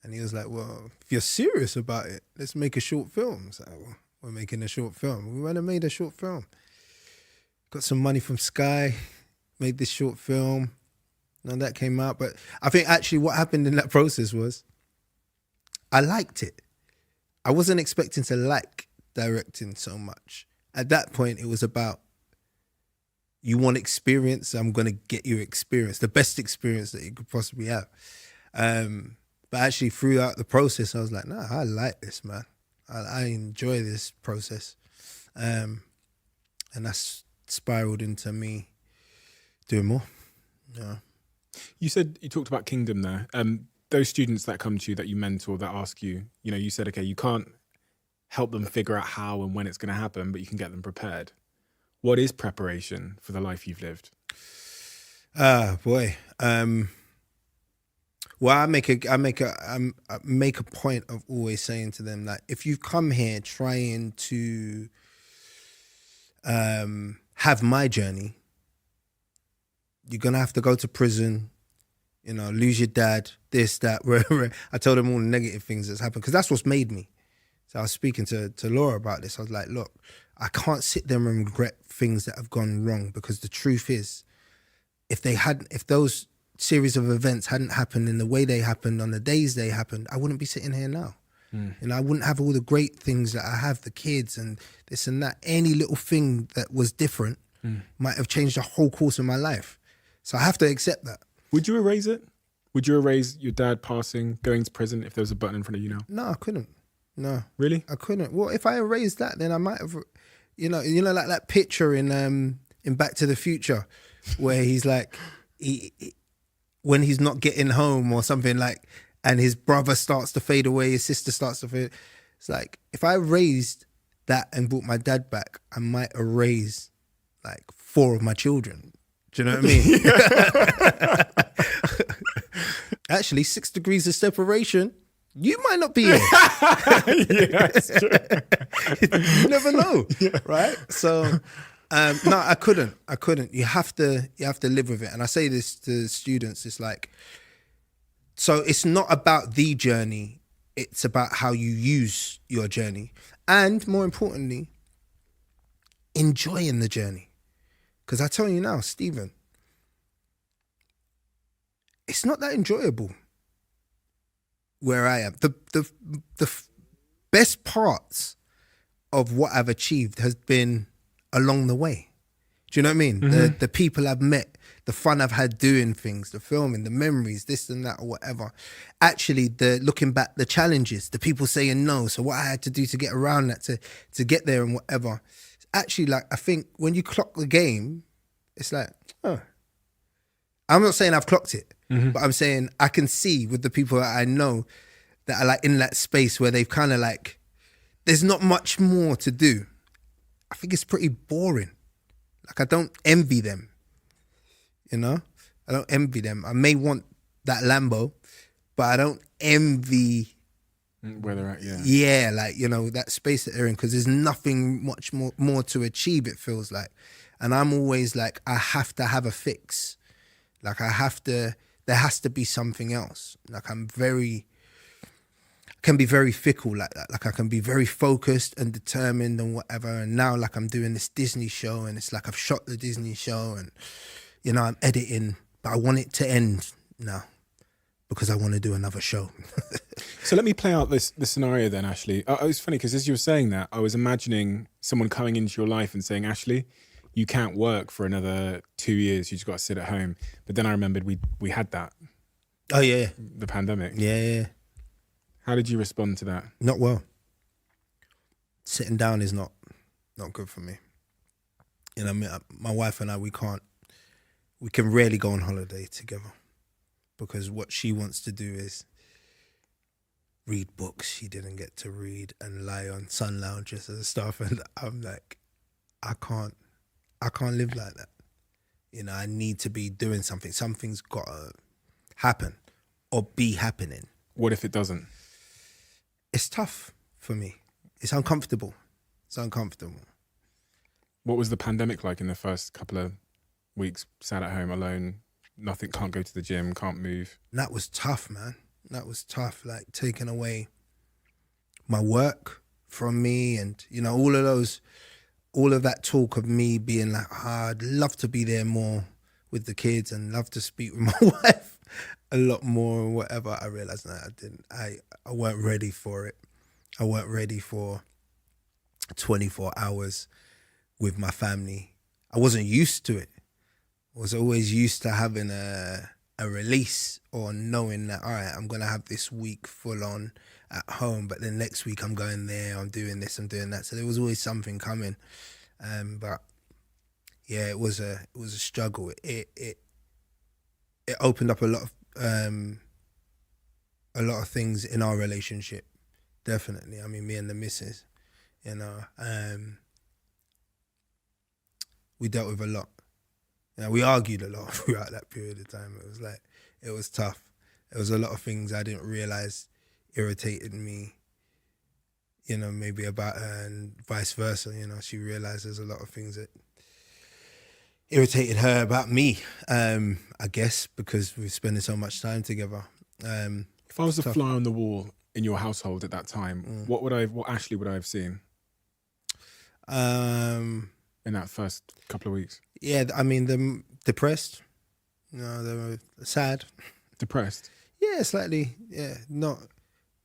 And he was like, well, if you're serious about it, let's make a short film. So well, we're making a short film. We went and made a short film. Got some money from Sky, made this short film. And that came out. But I think actually what happened in that process was I liked it. I wasn't expecting to like directing so much. At that point, it was about, you want experience, I'm going to get you experience, the best experience that you could possibly have. But actually throughout the process, I was like, nah, I like this, man. I enjoy this process. And that's spiraled into me doing more. Yeah. You talked about Kingdom there. Those students that come to you, that you mentor, that ask you, you know, you said, okay, you can't help them figure out how and when it's going to happen, but you can get them prepared. What is preparation for the life you've lived? Boy. Well, I make a point of always saying to them that if you've come here trying to have my journey, you're gonna have to go to prison, you know, lose your dad, this, that, wherever. I told them all the negative things that's happened because that's what's made me. So I was speaking to Laura about this. I was like, look, I can't sit there and regret things that have gone wrong because the truth is, if those series of events hadn't happened in the way they happened on the days they happened, I wouldn't be sitting here now. And I wouldn't have all the great things that I have, the kids and this and that. Any little thing that was different might have changed the whole course of my life. So I have to accept that. Would you erase it? Would you erase your dad passing, going to prison if there was a button in front of you now? No, I couldn't. No. Really? I couldn't. Well, if I erased that, then I might have, you know, like that picture in Back to the Future where he's like, when he's not getting home or something like, and his brother starts to fade away, his sister starts to fade. It's like, if I erased that and brought my dad back, I might erase like 4 of my children. Do you know what I mean? Actually, 6 degrees of separation, you might not be here. Yes, true. You never know, right? So, no, I couldn't. You have to live with it. And I say this to students, it's like, so it's not about the journey, it's about how you use your journey. And more importantly, enjoying the journey. Because I tell you now, Stephen, it's not that enjoyable where I am. The best parts of what I've achieved has been along the way. Do you know what I mean? Mm-hmm. The people I've met, the fun I've had doing things, the filming, the memories, this and that or whatever. Actually, looking back, the challenges, the people saying no. So what I had to do to get around that, to get there and whatever. Actually, like, I think when you clock the game, it's like, oh, I'm not saying I've clocked it, but I'm saying I can see with the people that I know that are like in that space where they've kind of like, there's not much more to do. I think it's pretty boring. Like, I don't envy them, you know? I don't envy them. I may want that Lambo, but I don't envy where they're at, yeah, like, you know, that space that they're in, because there's nothing much more to achieve, it feels like. And I'm always like, I have to have a fix. Like, there has to be something else. Like, can be very fickle like that. Like, I can be very focused and determined and whatever. And now, like, I'm doing this Disney show, and it's like I've shot the Disney show, and, you know, I'm editing, but I want it to end now because I want to do another show. So let me play out this scenario then, Ashley. It was funny because as you were saying that, I was imagining someone coming into your life and saying, Ashley, you can't work for another 2 years. You just got to sit at home. But then I remembered we had that. Oh, yeah. The pandemic. Yeah. How did you respond to that? Not well. Sitting down is not good for me. You know, my wife and I, we can rarely go on holiday together because what she wants to do is read books she didn't get to read and lie on sun lounges and stuff. And I'm like, I can't live like that. You know, I need to be doing something. Something's got to happen or be happening. What if it doesn't? It's tough for me. It's uncomfortable. What was the pandemic like in the first couple of weeks? Sat at home alone, nothing, can't go to the gym, can't move. That was tough, man. That was tough. Like, taking away my work from me, and, you know, all of that talk of me being like, I'd love to be there more with the kids and love to speak with my wife a lot more or whatever. I realized that I didn't. I weren't ready for it. I weren't ready for 24 hours with my family. I wasn't used to it. I was always used to having a release, or knowing that, all right, I'm going to have this week full on at home, but then next week I'm going there, I'm doing this, I'm doing that. So there was always something coming. But yeah, it was a struggle. It opened up a lot of things in our relationship. Definitely. I mean, me and the missus, you know, we dealt with a lot. You know, we argued a lot throughout that period of time. It was tough. There was a lot of things I didn't realize irritated me, you know, maybe about her, and vice versa. You know, she realized there's a lot of things that irritated her about me, I guess, because we were spending so much time together. If I was a fly on the wall in your household at that time, what Ashley would I have seen? In that first couple of weeks? Yeah, I mean, them depressed. You know, they were sad. Depressed? Yeah, slightly. Yeah, not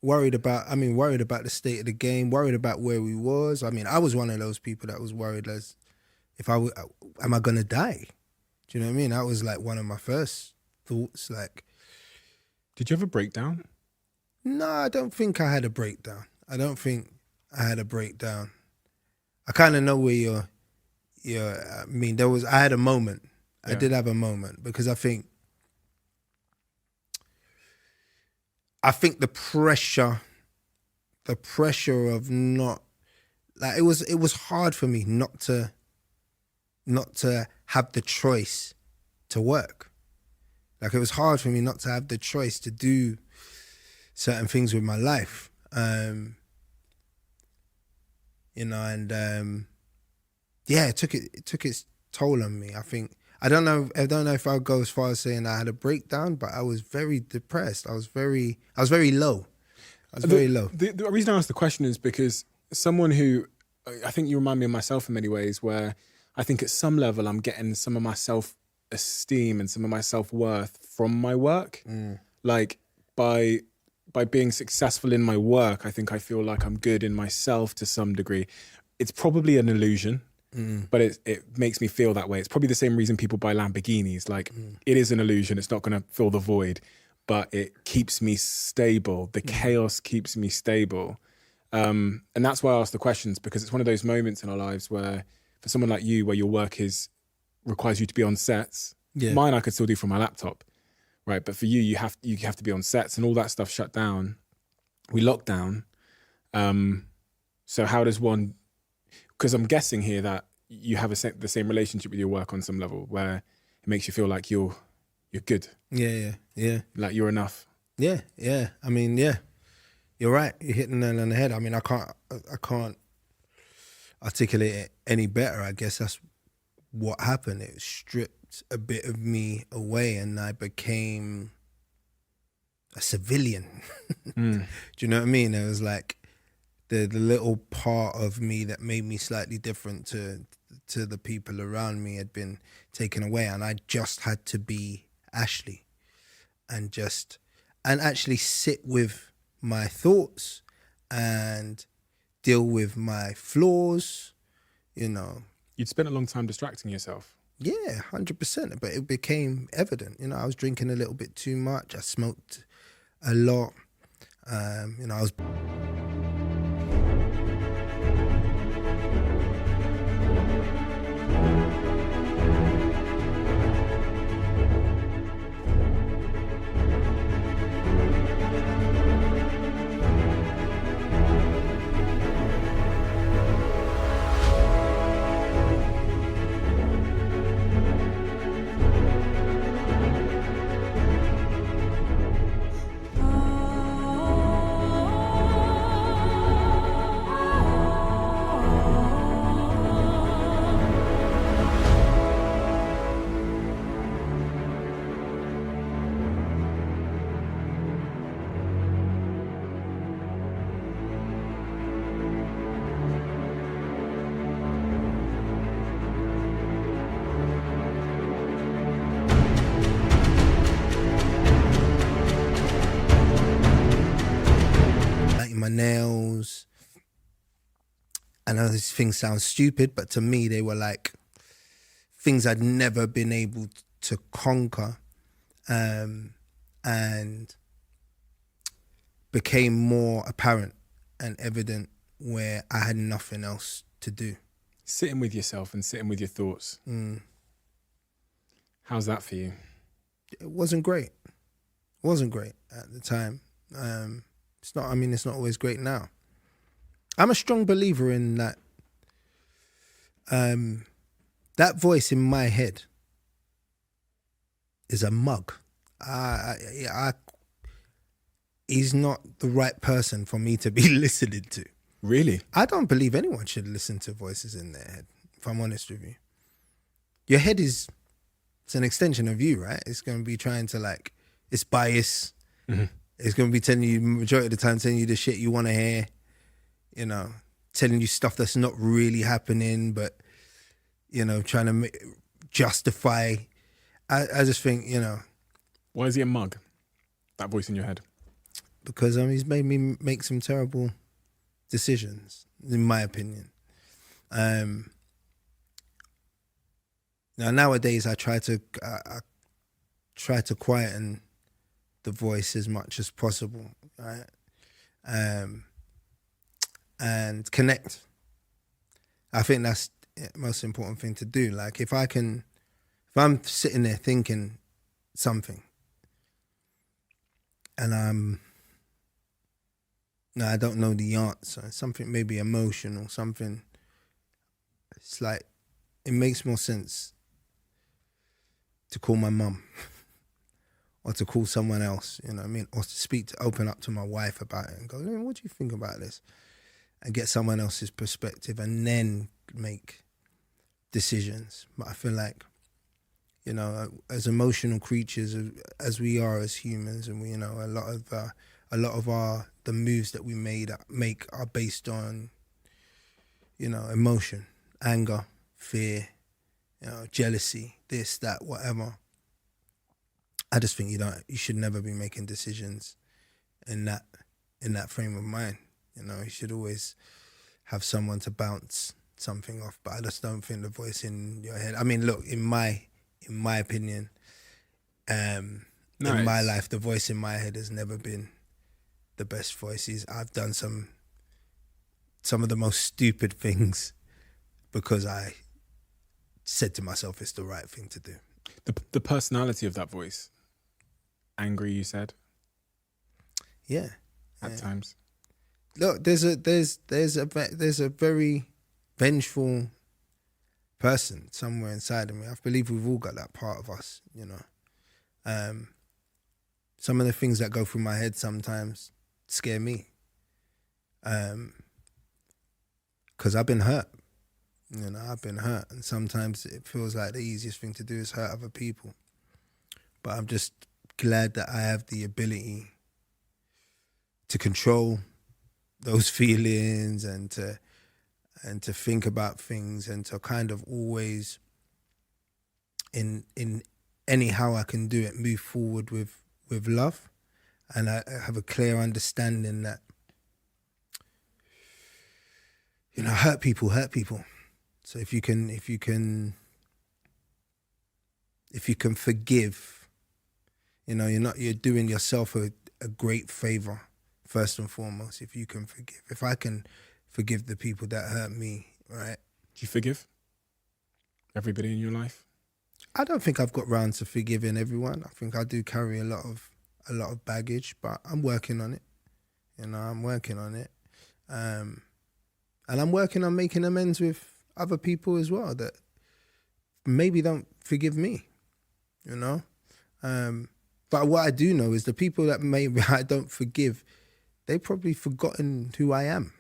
worried about the state of the game, worried about where we was. I mean, I was one of those people that was worried as if am I going to die? Do you know what I mean? That was like one of my first thoughts. Like, did you have a breakdown? No, I don't think I had a breakdown. I kind of know where I mean, I had a moment. Yeah. I did have a moment, because I think the pressure of not, like, it was hard for me not to have the choice to work. Like, it was hard for me not to have the choice to do certain things with my life. You know, and yeah, it took its toll on me. I don't know if I'll go as far as saying I had a breakdown, but I was very depressed. I was very low. The reason I asked the question is because someone who, I think you remind me of myself in many ways, where I think at some level I'm getting some of my self-esteem and some of my self-worth from my work. Like, by being successful in my work, I think I feel like I'm good in myself to some degree. It's probably an illusion, but it makes me feel that way. It's probably the same reason people buy Lamborghinis. Like, it is an illusion. It's not going to fill the void, but it keeps me stable. The chaos keeps me stable. And that's why I ask the questions, because it's one of those moments in our lives where, for someone like you, where your work requires you to be on sets, Yeah. Mine I could still do from my laptop, right? But for you, you have to be on sets and all that stuff shut down. We locked down. So how does one? Because I'm guessing here that you have the same relationship with your work on some level, where it makes you feel like you're good, Yeah. like you're enough. Yeah. I mean, yeah, you're right. You're hitting the nail on the head. I mean, I can't articulate it any better. I guess that's what happened. It stripped a bit of me away, and I became a civilian. Do you know what I mean? It was like the little part of me that made me slightly different to the people around me had been taken away, and I just had to be Ashley and actually sit with my thoughts and deal with my flaws, you know. You'd spent a long time distracting yourself. Yeah, 100%. But it became evident. You know, I was drinking a little bit too much. I smoked a lot. You know, I was... my nails. I know these things sound stupid, but to me they were like things I'd never been able to conquer, and became more apparent and evident where I had nothing else to do. Sitting with yourself and sitting with your thoughts. How's that for you? It wasn't great. It wasn't great at the time. It's not always great now. I'm a strong believer in that. That voice in my head is a mug. He's not the right person for me to be listening to. Really? I don't believe anyone should listen to voices in their head, if I'm honest with you. Your head it's an extension of you, right? It's going to be trying to it's bias. Mm-hmm. It's going to be telling you, majority of the time, telling you the shit you want to hear, you know, telling you stuff that's not really happening, but, you know, trying to justify. I just think, you know. Why is he a mug, that voice in your head? Because he's made me make some terrible decisions, in my opinion. Now, nowadays, I try to quieten the voice as much as possible, right? And connect. I think that's the most important thing to do. Like if I'm sitting there thinking something and I don't know the answer, something maybe emotional, something, it's like, it makes more sense to call my mum or to call someone else, you know what I mean? Or to open up to my wife about it and go, what do you think about this? And get someone else's perspective and then make decisions. But I feel like, you know, as emotional creatures as we are as humans, and we, you know, a lot of the moves that we make are based on, you know, emotion, anger, fear, you know, jealousy, this, that, whatever. I just think you should never be making decisions in that frame of mind. You know, you should always have someone to bounce something off. But I just don't think the voice in your head. I mean, look, in my opinion, in my life, the voice in my head has never been the best voices. I've done some of the most stupid things because I said to myself it's the right thing to do. The personality of that voice. Angry, you said, Yeah. at times. Look, there's a very vengeful person somewhere inside of me. I believe we've all got that part of us, you know. Some of the things that go through my head sometimes scare me. Because I've been hurt. You know, I've been hurt. And sometimes it feels like the easiest thing to do is hurt other people. But I'm just glad that I have the ability to control those feelings and to think about things and to kind of always in anyhow I can do it, move forward with love. And I have a clear understanding that, you know, hurt people. So if you can forgive, you know, you're doing yourself a great favor, first and foremost. If you can forgive, if I can forgive the people that hurt me, right? Do you forgive everybody in your life? I don't think I've got round to forgiving everyone. I think I do carry a lot of baggage, but I'm working on it. You know, I'm working on it. And I'm working on making amends with other people as well that maybe don't forgive me, you know? But what I do know is the people that maybe I don't forgive, they've probably forgotten who I am.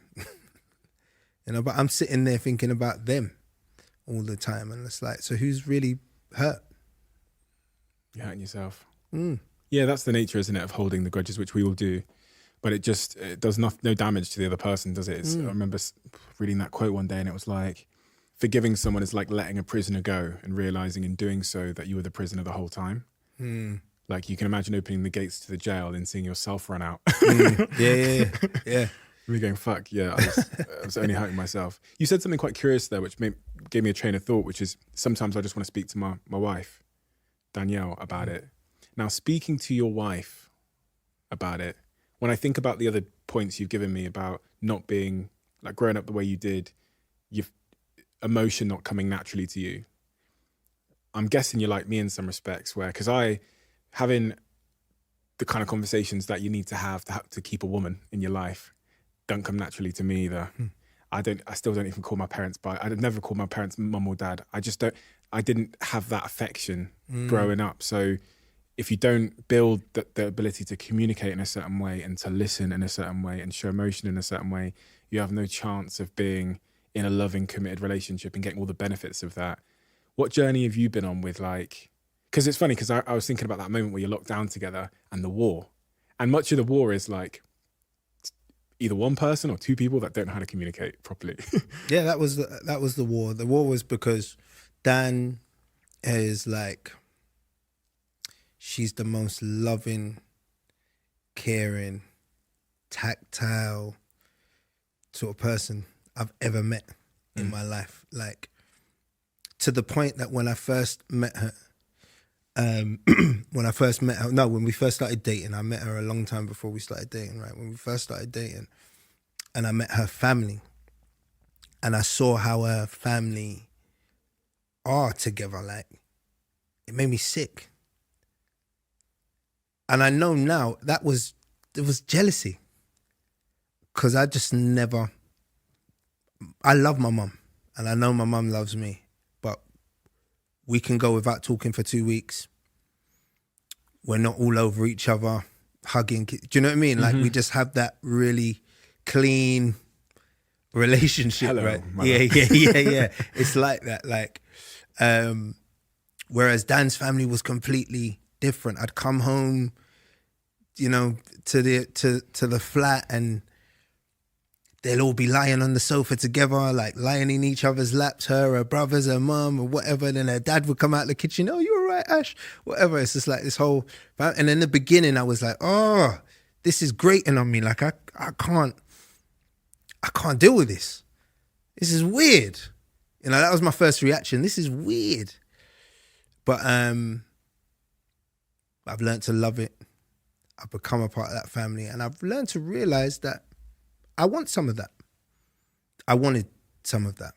You know, but I'm sitting there thinking about them all the time. And it's like, so who's really hurt? You're hurting yourself. Mm. Yeah, that's the nature, isn't it, of holding the grudges, which we all do. But it does no damage to the other person, does it? I remember reading that quote one day and it was like, forgiving someone is like letting a prisoner go and realizing in doing so that you were the prisoner the whole time. Mm. Like you can imagine opening the gates to the jail and seeing yourself run out. Yeah. Really going, fuck, yeah, I was only hurting myself. You said something quite curious there, which gave me a train of thought, which is sometimes I just want to speak to my wife, Danielle, about it. Now, speaking to your wife about it, when I think about the other points you've given me about not being, like growing up the way you did, emotion not coming naturally to you, I'm guessing you're like me in some respects where, because having the kind of conversations that you need to have to keep a woman in your life don't come naturally to me either. I still don't even call my parents I'd never call my parents mum or dad. I didn't have that affection growing up. So if you don't build the ability to communicate in a certain way and to listen in a certain way and show emotion in a certain way, you have no chance of being in a loving, committed relationship and getting all the benefits of that. What journey have you been on with, like, because it's funny, because I was thinking about that moment where you're locked down together and the war. And much of the war is like either one person or two people that don't know how to communicate properly. Yeah, that was the war. The war was because Dan is like, she's the most loving, caring, tactile sort of person I've ever met in my life. Like, to the point that when I first met her, when we first started dating, I met her a long time before we started dating, right? When we first started dating, and I met her family, and I saw how her family are together, like, it made me sick. And I know now it was jealousy. Because I just never, I love my mum, and I know my mum loves me, but we can go without talking for 2 weeks. We're not all over each other, hugging. Do you know what I mean? Like, we just have that really clean relationship. Hello, right? mother. Yeah. It's like that. Like, whereas Dan's family was completely different. I'd come home, you know, to the flat, and they'll all be lying on the sofa together, like lying in each other's laps, her brothers, her mum, or whatever. Then her dad would come out the kitchen, oh, you all right, Ash? Whatever. It's just like this whole, and in the beginning I was like, oh, this is grating on me. Like, I can't deal with this. This is weird. You know, that was my first reaction. This is weird. But I've learned to love it. I've become a part of that family, and I've learned to realize that I want some of that. I wanted some of that.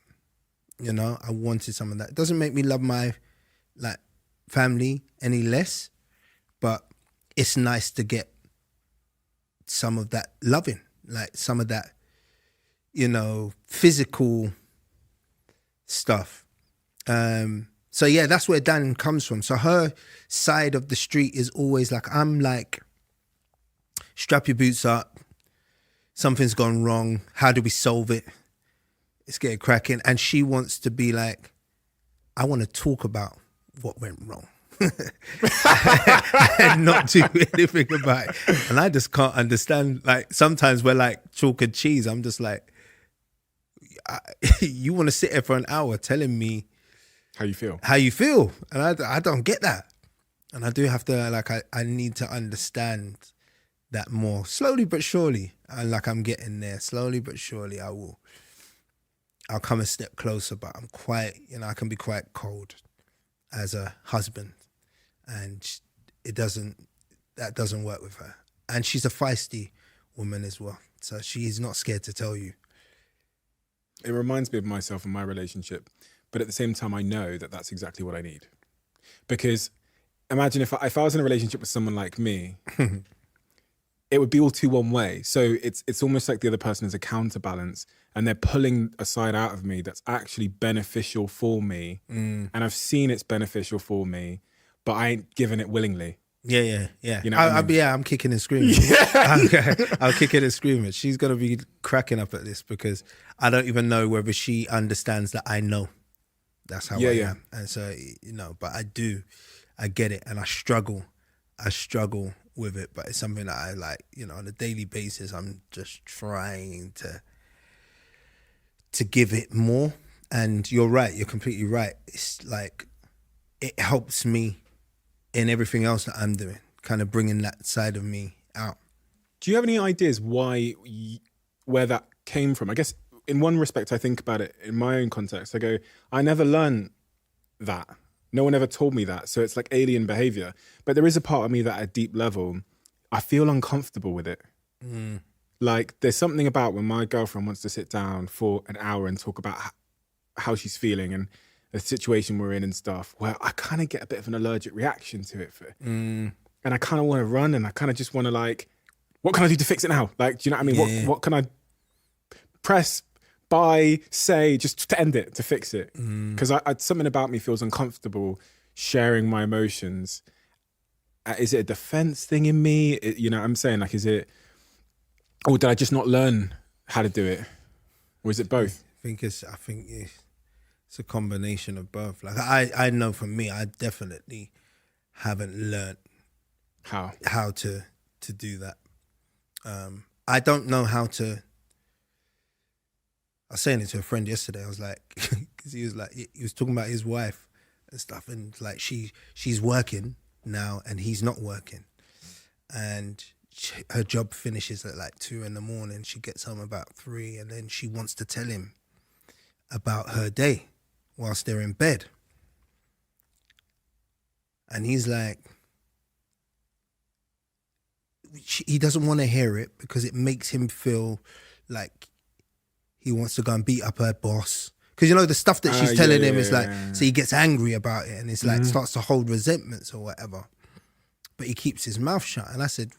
You know, I wanted some of that. It doesn't make me love my, like, family any less, but it's nice to get some of that loving, like some of that, physical stuff. So yeah, that's where Dan comes from. So her side of the street is always like, I'm like, strap your boots up. Something's gone wrong. How do we solve it? Let's get it cracking. And she wants to be like, I want to talk about what went wrong. And not do anything about it. And I just can't understand. Like, sometimes we're like chalk and cheese. I'm just like, you want to sit here for an hour telling me How you feel? And I don't get that. And I do have to, like, I need to understand that more slowly but surely. And like, I'm getting there slowly but surely. I'll come a step closer, but I'm quite, I can be quite cold as a husband, and that doesn't work with her. And she's a feisty woman as well. So she's not scared to tell you. It reminds me of myself and my relationship, but at the same time, I know that that's exactly what I need. Because imagine if I was in a relationship with someone like me, it would be all too one way. So it's almost like the other person is a counterbalance, and they're pulling a side out of me that's actually beneficial for me. And I've seen it's beneficial for me, but I ain't given it willingly. Yeah. You know what I mean? I'm kicking and screaming. I'll kick it and screaming. She's going to be cracking up at this because I don't even know whether she understands that I know. That's how I am. And so, but I get it. And I struggle with it, but it's something that I like, on a daily basis. I'm just trying to give it more. And you're right. You're completely right. It's like, it helps me in everything else that I'm doing, kind of bringing that side of me out. Do you have any ideas where that came from? I guess in one respect, I think about it in my own context. I go, I never learned that. No one ever told me that. So it's like alien behavior. But there is a part of me that at a deep level, I feel uncomfortable with it. Like, there's something about when my girlfriend wants to sit down for an hour and talk about how she's feeling and the situation we're in and stuff, where I kind of get a bit of an allergic reaction to it. And I kind of want to run, and I kind of just want to, like, what can I do to fix it now? Like, do you know what I mean? Yeah. What can I press, buy, say, just to end it, to fix it? Because something about me feels uncomfortable sharing my emotions. Is it a defense thing in me? You know what I'm saying? Like, is it, or did I just not learn how to do it? Or is it both? I think it's a combination of both. Like, I know for me, I definitely haven't learned how to do that. I don't know how to. I was saying it to a friend yesterday. I was like, because he was talking about his wife and stuff, and like she's working now and he's not working, and her job finishes at like 2 a.m. She gets home about 3, and then she wants to tell him about her day whilst they're in bed. And he's like, he doesn't want to hear it because it makes him feel like he wants to go and beat up her boss. Because, the stuff that she's telling him is like, so he gets angry about it, and it's like, starts to hold resentments or whatever. But he keeps his mouth shut. And I said,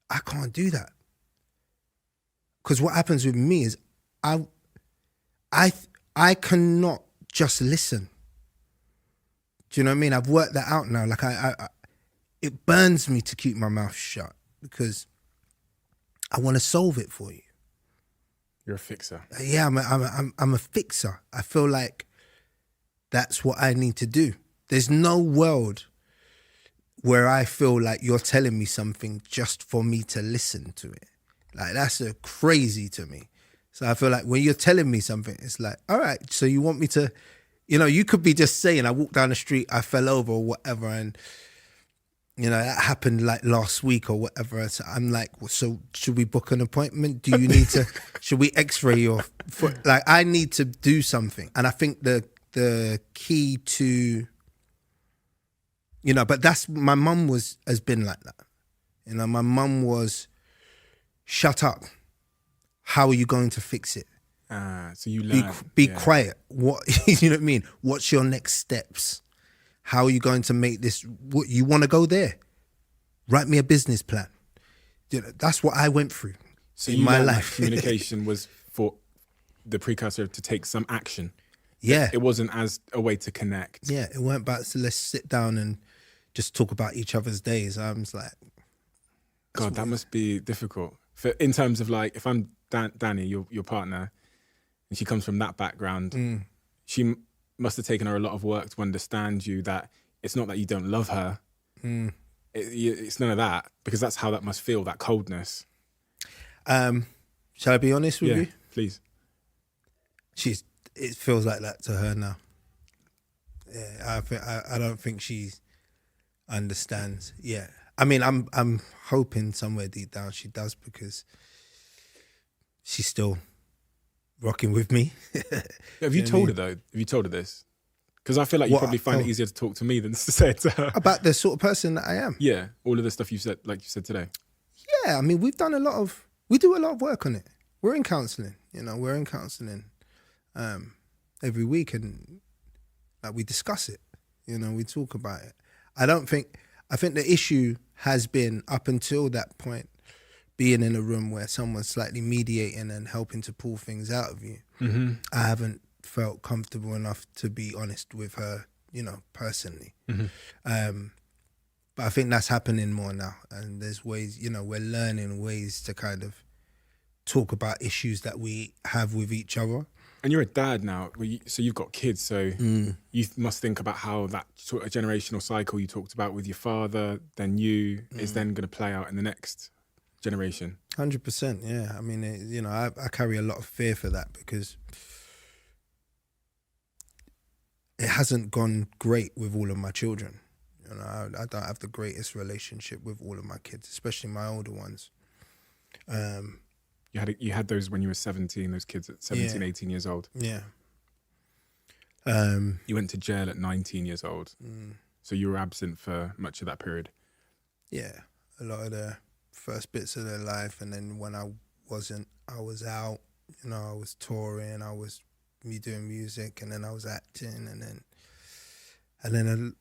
I can't do that. Because what happens with me is I cannot just listen. Do you know what I mean? I've worked that out now. Like, it burns me to keep my mouth shut because I want to solve it for you. You're a fixer. Yeah, I'm a fixer. I feel like that's what I need to do. There's no world where I feel like you're telling me something just for me to listen to it. Like, that's crazy to me. So I feel like when you're telling me something, it's like, all right, so you want me to, you could be just saying, I walked down the street, I fell over or whatever, and, that happened like last week or whatever. So I'm like, so should we book an appointment? Do you need to, should we x-ray your foot? Like, I need to do something. And I think the key to, but my mum has been like that. My mum was, shut up. How are you going to fix it? So you learn. Be quiet. What, you know what I mean? What's your next steps? How are you going to make this? What, you want to go there? Write me a business plan. You know, that's what I went through in my life. Communication was for the precursor to take some action. Yeah. It wasn't as a way to connect. Yeah, it weren't about, so let's sit down and just talk about each other's days. I was like, God, that must be difficult. In terms of like, if I'm Danny, your partner, and she comes from that background, she must have taken her a lot of work to understand you, that it's not that you don't love her. It's none of that, because that's how that must feel, that coldness. Shall I be honest with you? Please. It feels like that to her now. Yeah, I don't think she understands. Yeah, I mean, I'm hoping somewhere deep down she does, because she's still rocking with me. Have you told her though? Have you told her this? Because I feel like you probably find it easier to talk to me than to say it to her. About the sort of person that I am. Yeah, all of the stuff you said, like you said today. Yeah, I mean, we do a lot of work on it. We're in counselling, every week, and like we discuss it, we talk about it. I think the issue has been, up until that point, being in a room where someone's slightly mediating and helping to pull things out of you. Mm-hmm. I haven't felt comfortable enough to be honest with her, personally. Mm-hmm. But I think that's happening more now, and there's ways, we're learning ways to kind of talk about issues that we have with each other. And you're a dad now, so you've got kids, so you must think about how that sort of generational cycle you talked about with your father, then you, is then going to play out in the next generation. 100%, yeah. I mean, I carry a lot of fear for that, because it hasn't gone great with all of my children. I don't have the greatest relationship with all of my kids, especially my older ones. You had those when you were 17, those kids at 17, 18 years old. Yeah. You went to jail at 19 years old. So you were absent for much of that period. Yeah. A lot of the first bits of their life. And then when I wasn't, I was out, I was touring, I was doing music, and then I was acting. And then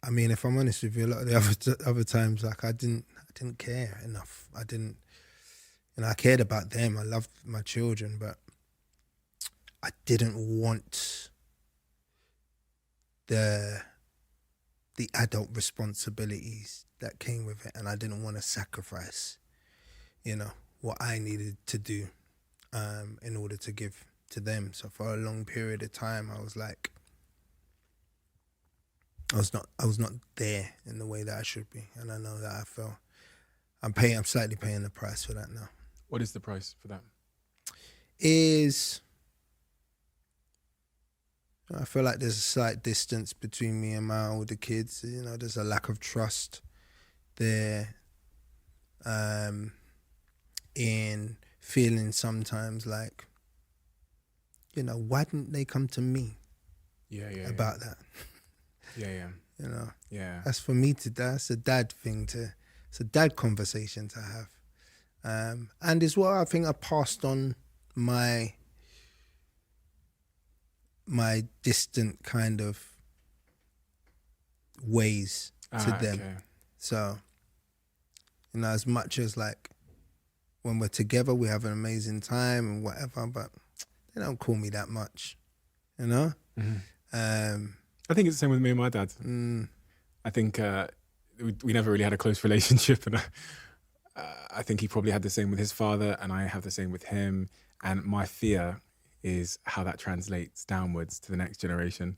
I mean, if I'm honest with you, a lot of the other times, like I didn't care enough. I cared about them. I loved my children, but I didn't want the adult responsibilities that came with it, and I didn't want to sacrifice, what I needed to do in order to give to them. So for a long period of time, I was like, I was not there in the way that I should be, and I know that I fell. I'm slightly paying the price for that now. What is the price for that? I feel like there's a slight distance between me and my older kids. There's a lack of trust there, in feeling sometimes like, why didn't they come to me about that? Yeah. That's for me that's a dad thing it's a dad conversation to have. And as well, I think I passed on my distant kind of ways to them. Okay. So, as much as like when we're together, we have an amazing time and whatever, but they don't call me that much, Mm-hmm. I think it's the same with me and my dad. I think we never really had a close relationship, and I think he probably had the same with his father, and I have the same with him. And my fear is how that translates downwards to the next generation.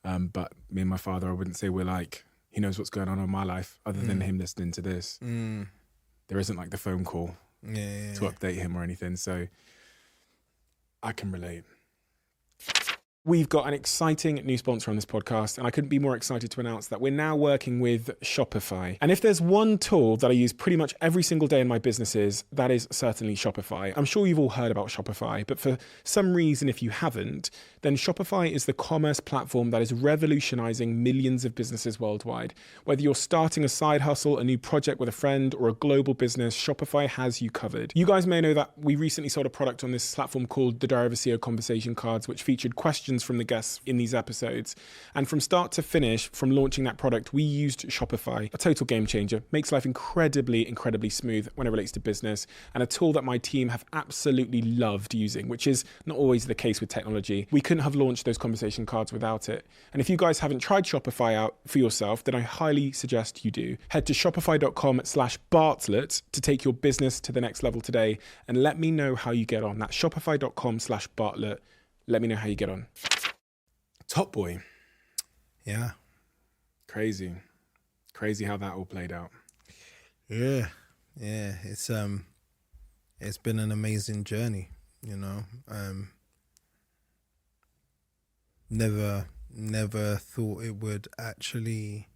But me and my father, I wouldn't say we're like, he knows what's going on in my life, other than him listening to this. There isn't like the phone call to update him or anything. So I can relate. We've got an exciting new sponsor on this podcast, and I couldn't be more excited to announce that we're now working with Shopify. And if there's one tool that I use pretty much every single day in my businesses, that is certainly Shopify. I'm sure you've all heard about Shopify, but for some reason, if you haven't, then Shopify is the commerce platform that is revolutionizing millions of businesses worldwide. Whether you're starting a side hustle, a new project with a friend, or a global business, Shopify has you covered. You guys may know that we recently sold a product on this platform called the Diary of a CEO Conversation Cards, which featured questions questions from the guests in these episodes. And from start to finish, from launching that product, we used Shopify, a total game changer, makes life incredibly, incredibly smooth when it relates to business, and a tool that my team have absolutely loved using, which is not always the case with technology. We couldn't have launched those conversation cards without it. And if you guys haven't tried Shopify out for yourself, then I highly suggest you do. Head to shopify.com/Bartlett to take your business to the next level today, and let me know how you get on. That's shopify.com/Bartlett. Let me know how you get on. Top Boy. Yeah. Crazy how that all played out. Yeah. It's been an amazing journey, you know. Never thought it would actually.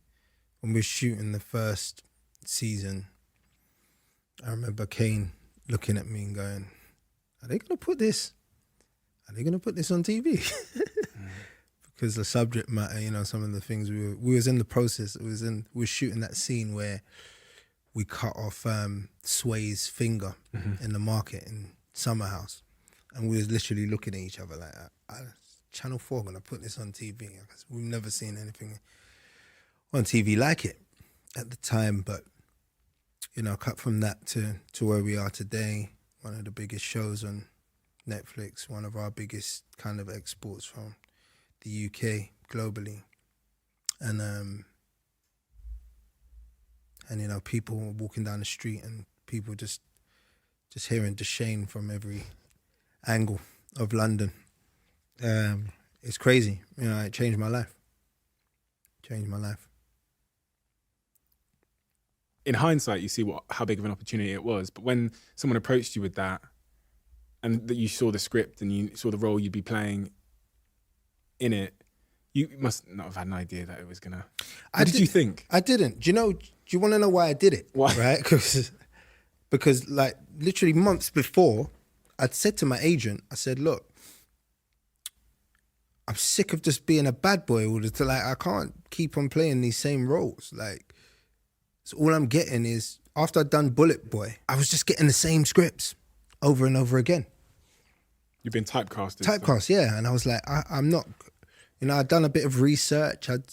When we were shooting the first season, I remember Kane looking at me and going, "Are they going to put this on TV?" Because the subject matter, you know, some of the things we was in the process. We were shooting that scene where we cut off Sway's finger in the market in Summer House, and we was literally looking at each other like, Channel 4 going to put this on TV? Because we've never seen anything on TV like it at the time. But, you know, cut from that to where we are today, one of the biggest shows on Netflix, one of our biggest kind of exports from the UK globally. And you know, people walking down the street and people just hearing Deshane from every angle of London. It's crazy. You know, it changed my life. In hindsight, you see how big of an opportunity it was. But when someone approached you with that, and that you saw the script and you saw the role you'd be playing in it, you must not have had an idea that it was gonna. What did you think? I didn't. Do you want to know why I did it? Why? Right? Because like literally months before, I'd said to my agent, I said, "Look, I'm sick of just being a bad boy all the time. Like, I can't keep on playing these same roles. Like, so all I'm getting is, after I'd done Bullet Boy, I was just getting the same scripts over and over again." You've been typecasted. Typecast, yeah. And I was like, I'm not, you know, I'd done a bit of research. I'd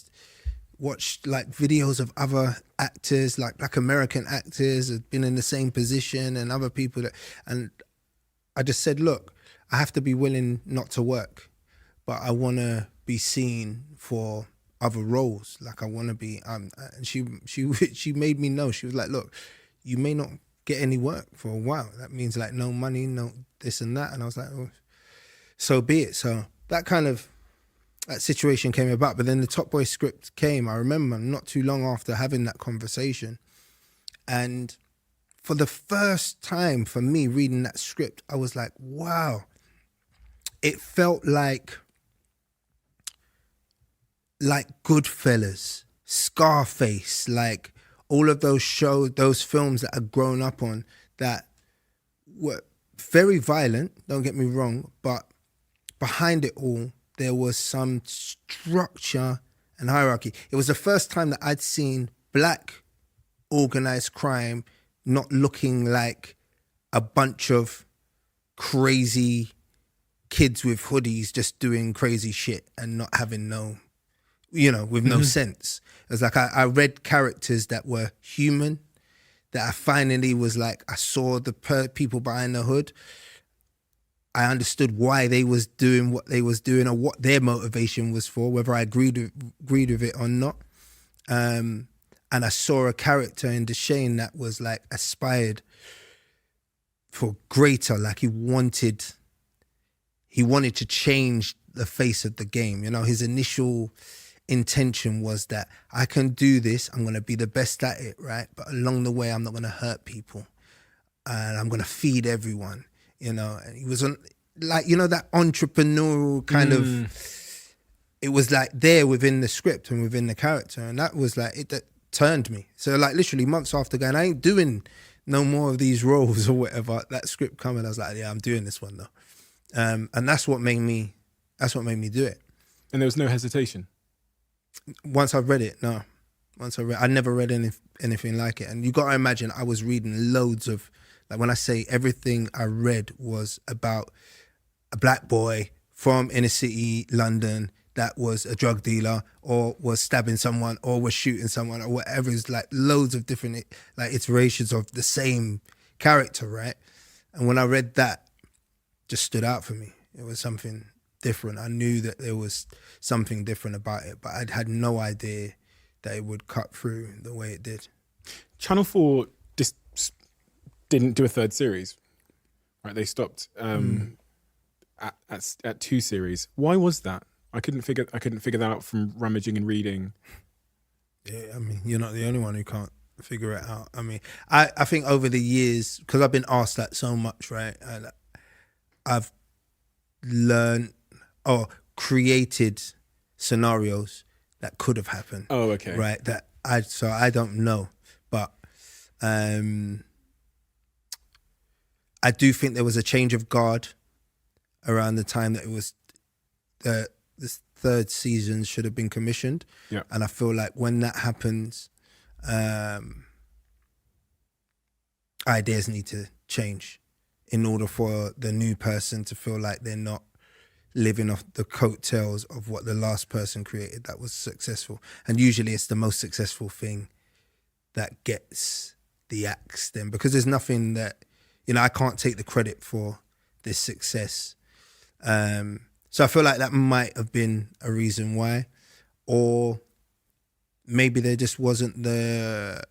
watched like videos of other actors, like Black American actors had been in the same position, and other people and I just said, look, I have to be willing not to work, but I want to be seen for other roles. Like I want to be, and she made me know. She was like, look, you may not get any work for a while. That means like no money, no this and that. And I was like, oh, so be it. So that situation came about. But then the Top Boy script came. I remember not too long after having that conversation. And for the first time for me reading that script, I was like, wow. It felt like Goodfellas, Scarface, like all of those films that I'd grown up on that were very violent, don't get me wrong, but behind it all, there was some structure and hierarchy. It was the first time that I'd seen black organized crime not looking like a bunch of crazy kids with hoodies just doing crazy shit and not having no, you know, with no sense. It was like I read characters that were human, that I finally was like, I saw the people behind the hood. I understood why they was doing what they was doing or what their motivation was for, whether I agreed with it or not. And I saw a character in Deshane that was like aspired for greater, like he wanted to change the face of the game. You know, his initial intention was that I can do this, I'm going to be the best at it, right? But along the way, I'm not going to hurt people and I'm going to feed everyone, you know? And he was on, like, you know, that entrepreneurial kind of, it was like there within the script and within the character. And that was like, that turned me. So like literally months after going, I ain't doing no more of these roles or whatever, that script coming, I was like, yeah, I'm doing this one though. And that's what made me do it. And there was no hesitation? Once I read it, no. I never read anything like it. And you got to imagine, I was reading loads of, like when I say everything I read was about a black boy from inner city London that was a drug dealer or was stabbing someone or was shooting someone or whatever. It's like loads of different like iterations of the same character, right? And when I read that, just stood out for me. It was something different. I knew that there was something different about it, but I'd had no idea that it would cut through the way it did. Channel 4 just didn't do a third series, right? They stopped at 2 series. Why was that? I couldn't figure that out from rummaging and reading. Yeah, I mean, you're not the only one who can't figure it out. I mean, I think over the years, because I've been asked that so much, right? And I've learned or created scenarios that could have happened. Oh, okay. Right. So I don't know, but I do think there was a change of guard around the time that it was this third season should have been commissioned. Yeah. And I feel like when that happens, ideas need to change in order for the new person to feel like they're not living off the coattails of what the last person created that was successful. And usually it's the most successful thing that gets the axe then, because there's nothing that, I can't take the credit for this success. So I feel like that might have been a reason why, or maybe there just wasn't the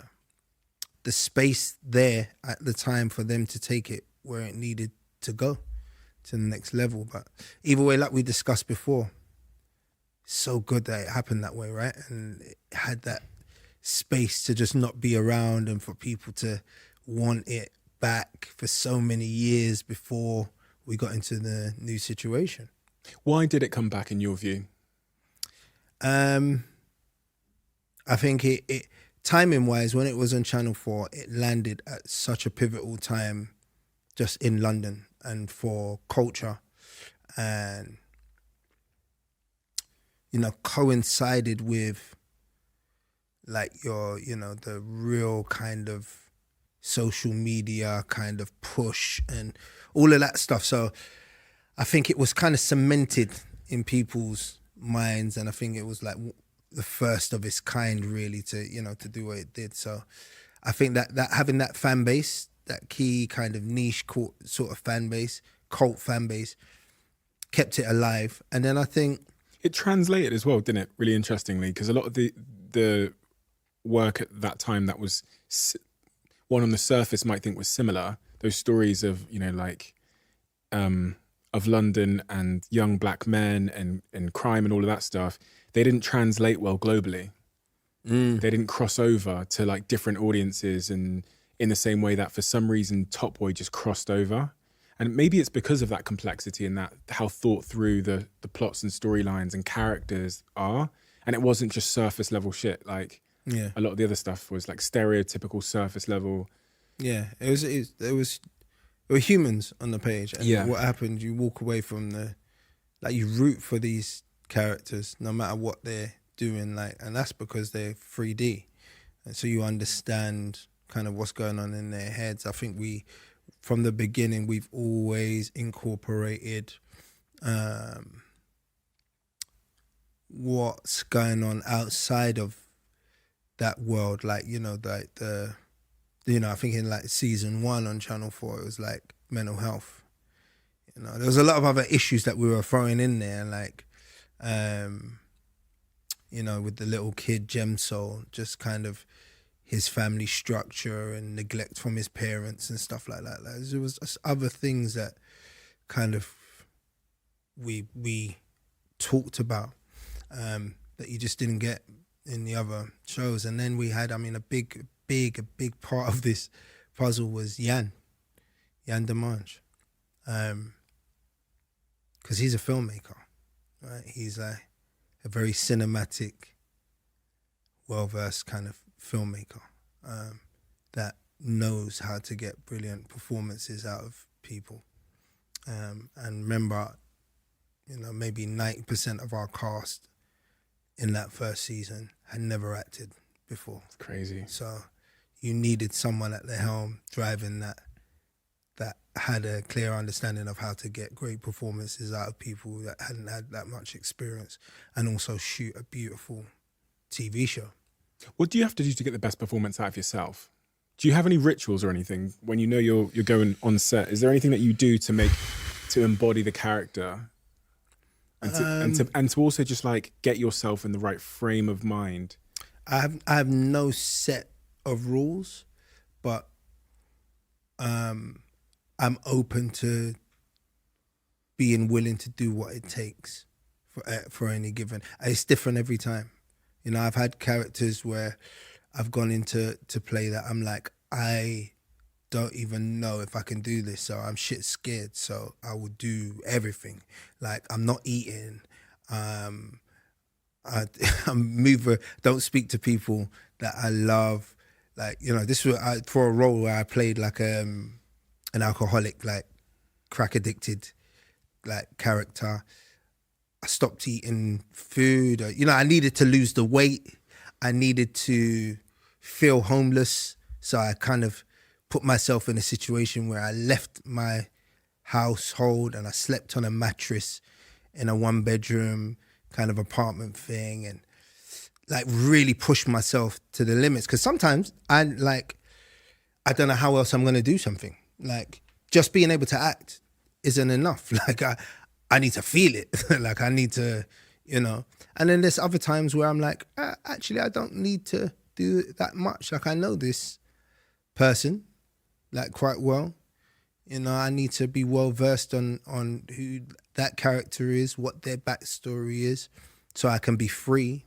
space there at the time for them to take it where it needed to go to the next level. But either way, like we discussed before, so good that it happened that way, right? And it had that space to just not be around and for people to want it back for so many years before we got into the new situation. Why did it come back in your view? I think it timing wise, when it was on Channel 4, it landed at such a pivotal time just in London and for culture, and coincided with like your the real kind of social media kind of push and all of that stuff. So I think it was kind of cemented in people's minds, and I think it was like the first of its kind really to do what it did. So I think that having that fan base, that key kind of niche sort of fan base, cult fan base, kept it alive. And then I think it translated as well, didn't it? Really interestingly, because a lot of the work at that time that was one on the surface might think was similar. Those stories of of London and young black men and crime and all of that stuff, they didn't translate well globally. They didn't cross over to like different audiences, and in the same way that for some reason Top Boy just crossed over. And maybe it's because of that complexity and that how thought through the plots and storylines and characters are. And it wasn't just surface level shit. Like a lot of the other stuff was like stereotypical surface level. Yeah, it were humans on the page. And what happened, you walk away from you root for these characters no matter what they're doing, and that's because they're 3D. And so you understand kind of what's going on in their heads. I think from the beginning, we've always incorporated what's going on outside of that world. I think in like season 1 on Channel 4, it was like mental health. There was a lot of other issues that we were throwing in there, with the little kid Gem Soul, just kind of his family structure and neglect from his parents and stuff like that. There was other things that kind of we talked about that you just didn't get in the other shows. And then we had, a big part of this puzzle was Yan Demange, because he's a filmmaker, right? He's a very cinematic, well-versed kind of filmmaker that knows how to get brilliant performances out of people. And remember, maybe 90% of our cast in that first season had never acted before. It's crazy. So you needed someone at the helm driving that had a clear understanding of how to get great performances out of people that hadn't had that much experience, and also shoot a beautiful TV show. What do you have to do to get the best performance out of yourself? Do you have any rituals or anything when you know you're going on set? Is there anything that you do to embody the character, and to also just like get yourself in the right frame of mind? I have no set of rules, but I'm open to being willing to do what it takes for any given. It's different every time. You know, I've had characters where I've gone into to play that I'm like, I don't even know if I can do this, so I'm shit scared, so I will do everything. Like, I'm not eating, I'm mover, don't speak to people that I love. Like, you know, this was for a role where I played like an alcoholic, like crack addicted, like character. I stopped eating food. You know, I needed to lose the weight. I needed to feel homeless. So I kind of put myself in a situation where I left my household and I slept on a mattress in a 1-bedroom kind of apartment thing, and like really pushed myself to the limits. Because sometimes I don't know how else I'm going to do something. Like, just being able to act isn't enough. Like, I need to feel it. Like, I need to, you know. And then there's other times where I'm like, actually, I don't need to do that much. Like, I know this person, like, quite well. You know, I need to be well versed on who that character is, what their backstory is, so I can be free,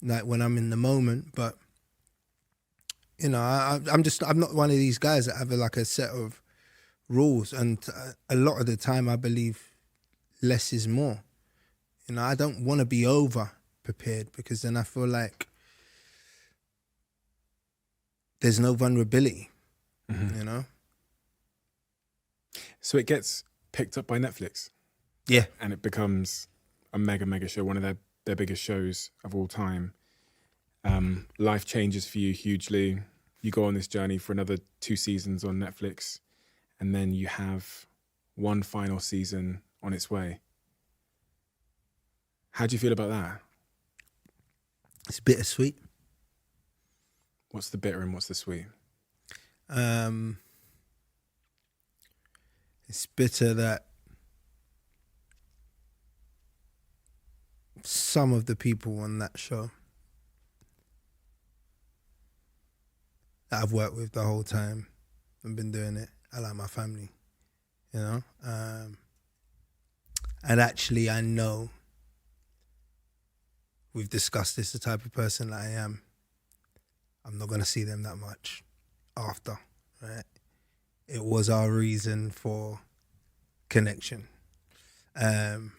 like when I'm in the moment. But you know, I'm not one of these guys that have like a set of rules, and a lot of the time I believe less is more. You know, I don't want to be over prepared, because then I feel like there's no vulnerability. You know. So it gets picked up by Netflix. Yeah. And it becomes a mega show, one of their biggest shows of all time. Life changes for you hugely. You go on this journey for another 2 seasons on Netflix, and then you have one final season on its way. How do you feel about that? It's bittersweet. What's the bitter and what's the sweet? It's bitter that some of the people on that show that I've worked with the whole time and been doing it, I like my family, you know? And actually, I know we've discussed this, the type of person that I am. I'm not going to see them that much after, right? It was our reason for connection. And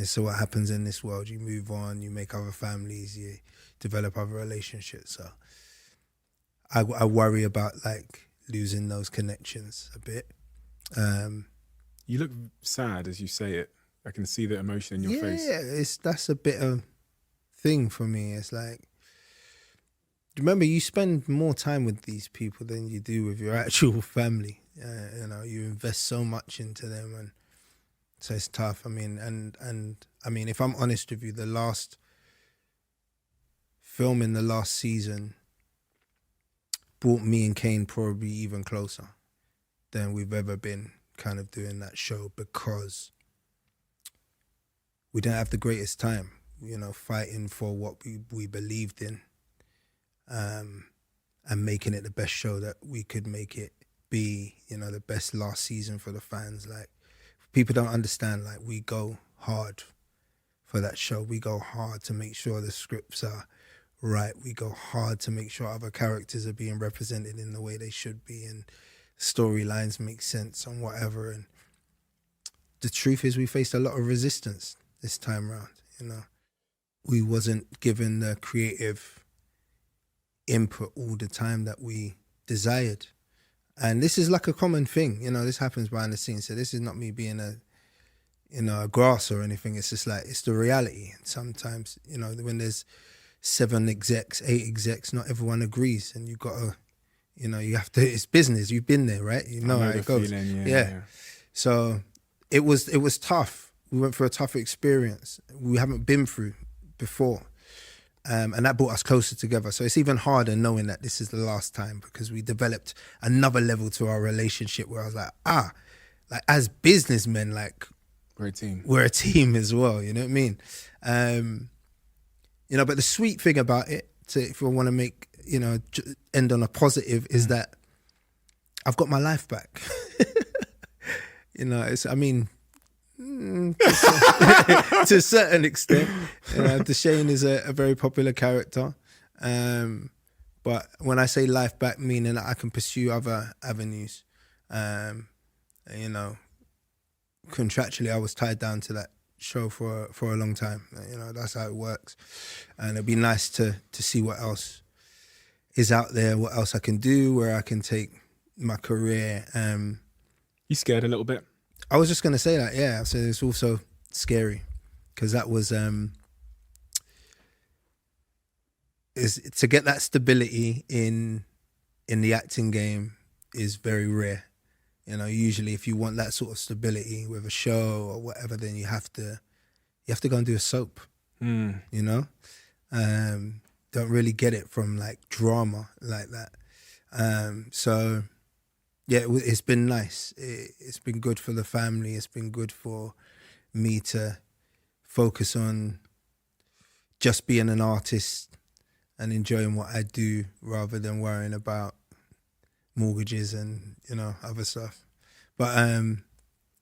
so what happens in this world, you move on, you make other families, you develop other relationships. So I worry about like losing those connections a bit. You look sad as you say it. I can see the emotion in your face. Yeah, that's a bit of thing for me. It's like, remember, you spend more time with these people than you do with your actual family. You know, you invest so much into them, and so it's tough. I mean, and I mean, if I'm honest with you, the last film in the last season brought me and Kane probably even closer than we've ever been kind of doing that show, because we didn't have the greatest time, you know, fighting for what we believed in. And making it the best show that we could make it be, you know, the best last season for the fans. Like, people don't understand, like, we go hard for that show. We go hard to make sure the scripts are right. We go hard to make sure other characters are being represented in the way they should be, and storylines make sense and whatever. And the truth is, we faced a lot of resistance this time around, you know. We wasn't given the creative input all the time that we desired. And this is like a common thing, you know, this happens behind the scenes. So this is not me being a grass or anything. It's just like, it's the reality. And sometimes, you know, when there's 7 execs, 8 execs, not everyone agrees, and you got to, You know, you have to. It's business. You've been there, right? You know how the it goes. feeling, yeah. So it was tough. We went through a tough experience we haven't been through before. And that brought us closer together. So it's even harder knowing that this is the last time, because we developed another level to our relationship where I was like, like as businessmen, like We're a team. we're a team as well. You know what I mean? You know, but the sweet thing about it, if I want to make, you know, end on a positive, is that I've got my life back. You know, to a certain extent, Deshane is a very popular character, but when I say life back, meaning that I can pursue other avenues. You know, contractually, I was tied down to that show for a long time. You know, that's how it works, and it'd be nice to see what else is out there, what else I can do, where I can take my career. You scared a little bit? I was just going to say that, yeah. So it's also scary, because that was is to get that stability in the acting game is very rare. You know, usually if you want that sort of stability with a show or whatever, then you have to go and do a soap. You know, don't really get it from like drama like that. So. Yeah, it's been nice. It's been good for the family. It's been good for me to focus on just being an artist and enjoying what I do, rather than worrying about mortgages and, you know, other stuff. But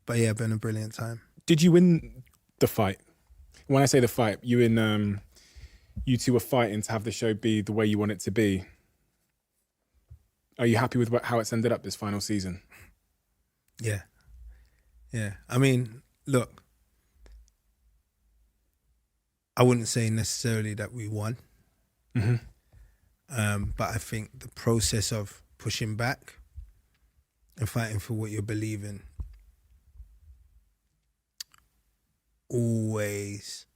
yeah, been a brilliant time. Did you win the fight? When I say the fight, you two were fighting to have the show be the way you want it to be. Are you happy with how it's ended up this final season? Yeah. I mean, look, I wouldn't say necessarily that we won, but I think the process of pushing back and fighting for what you believe in always,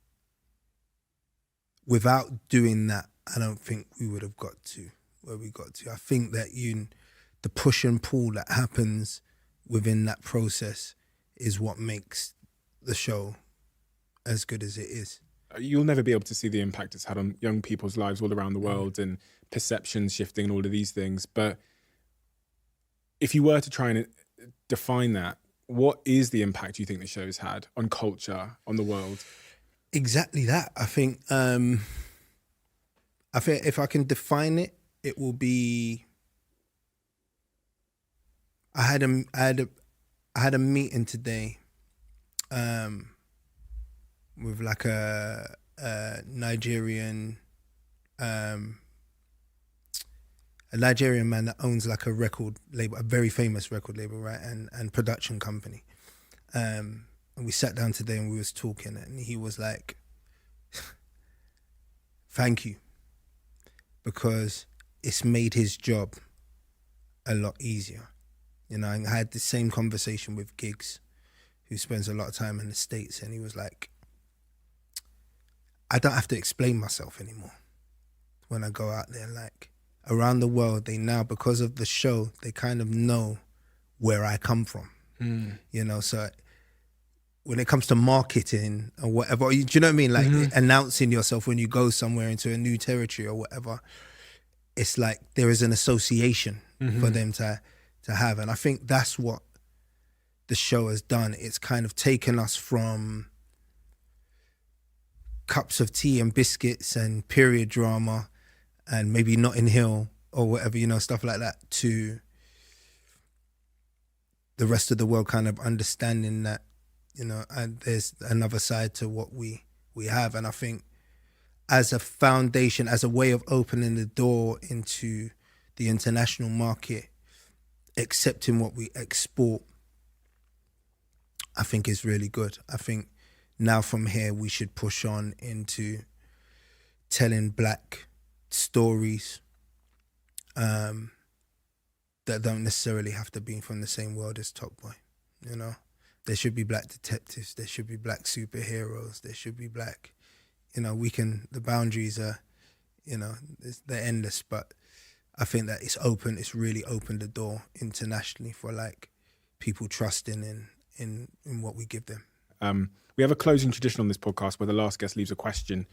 without doing that, I don't think we would have got to where we got to. I think that the push and pull that happens within that process is what makes the show as good as it is. You'll never be able to see the impact it's had on young people's lives all around the world, and perceptions shifting and all of these things. But if you were to try and define that, what is the impact you think the show's had on culture, on the world? Exactly that. I think if I can define it, it will be. I had a meeting today, with like a Nigerian man that owns like a record label, a very famous record label, right, and production company. And we sat down today and we was talking, and he was like, "Thank you, because it's made his job a lot easier." You know, I had the same conversation with Giggs, who spends a lot of time in the States, and he was like, I don't have to explain myself anymore when I go out there. Like, around the world, they now, because of the show, they kind of know where I come from. You know, so when it comes to marketing or whatever, do you know what I mean? Like announcing yourself when you go somewhere into a new territory or whatever, it's like there is an association for them to have. And I think that's what the show has done. It's kind of taken us from cups of tea and biscuits and period drama and maybe Notting Hill or whatever, you know, stuff like that, to the rest of the world kind of understanding that, you know, and there's another side to what we have. And I think as a foundation, as a way of opening the door into the international market, accepting what we export, I think is really good. I think now from here we should push on into telling black stories that don't necessarily have to be from the same world as Top Boy. You know, there should be black detectives, there should be black superheroes, there should be black, you know, the boundaries are, you know, they're endless, but I think that it's really opened the door internationally for like people trusting in what we give them. We have a closing tradition on this podcast where the last guest leaves a question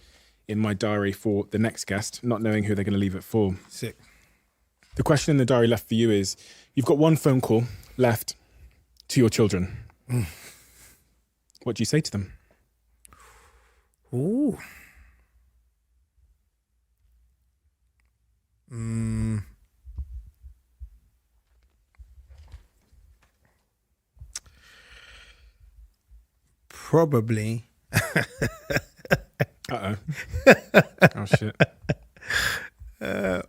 in my diary for the next guest, not knowing who they're going to leave it for. Sick. The question in the diary left for you is, you've got one phone call left to your children. What do you say to them? Ooh. Probably. Uh-oh. Oh, shit.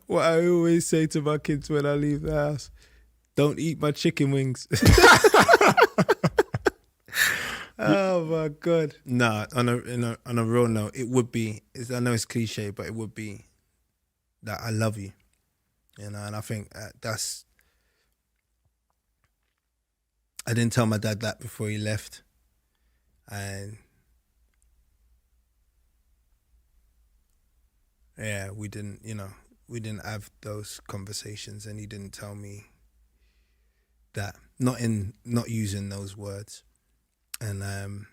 What I always say to my kids when I leave the house, don't eat my chicken wings. Oh my God. No, on a real note, it would be, I know it's cliche, but it would be that I love you. You know, and I think I didn't tell my dad that before he left. And yeah, we didn't have those conversations, and he didn't tell me that, not using those words. And I'm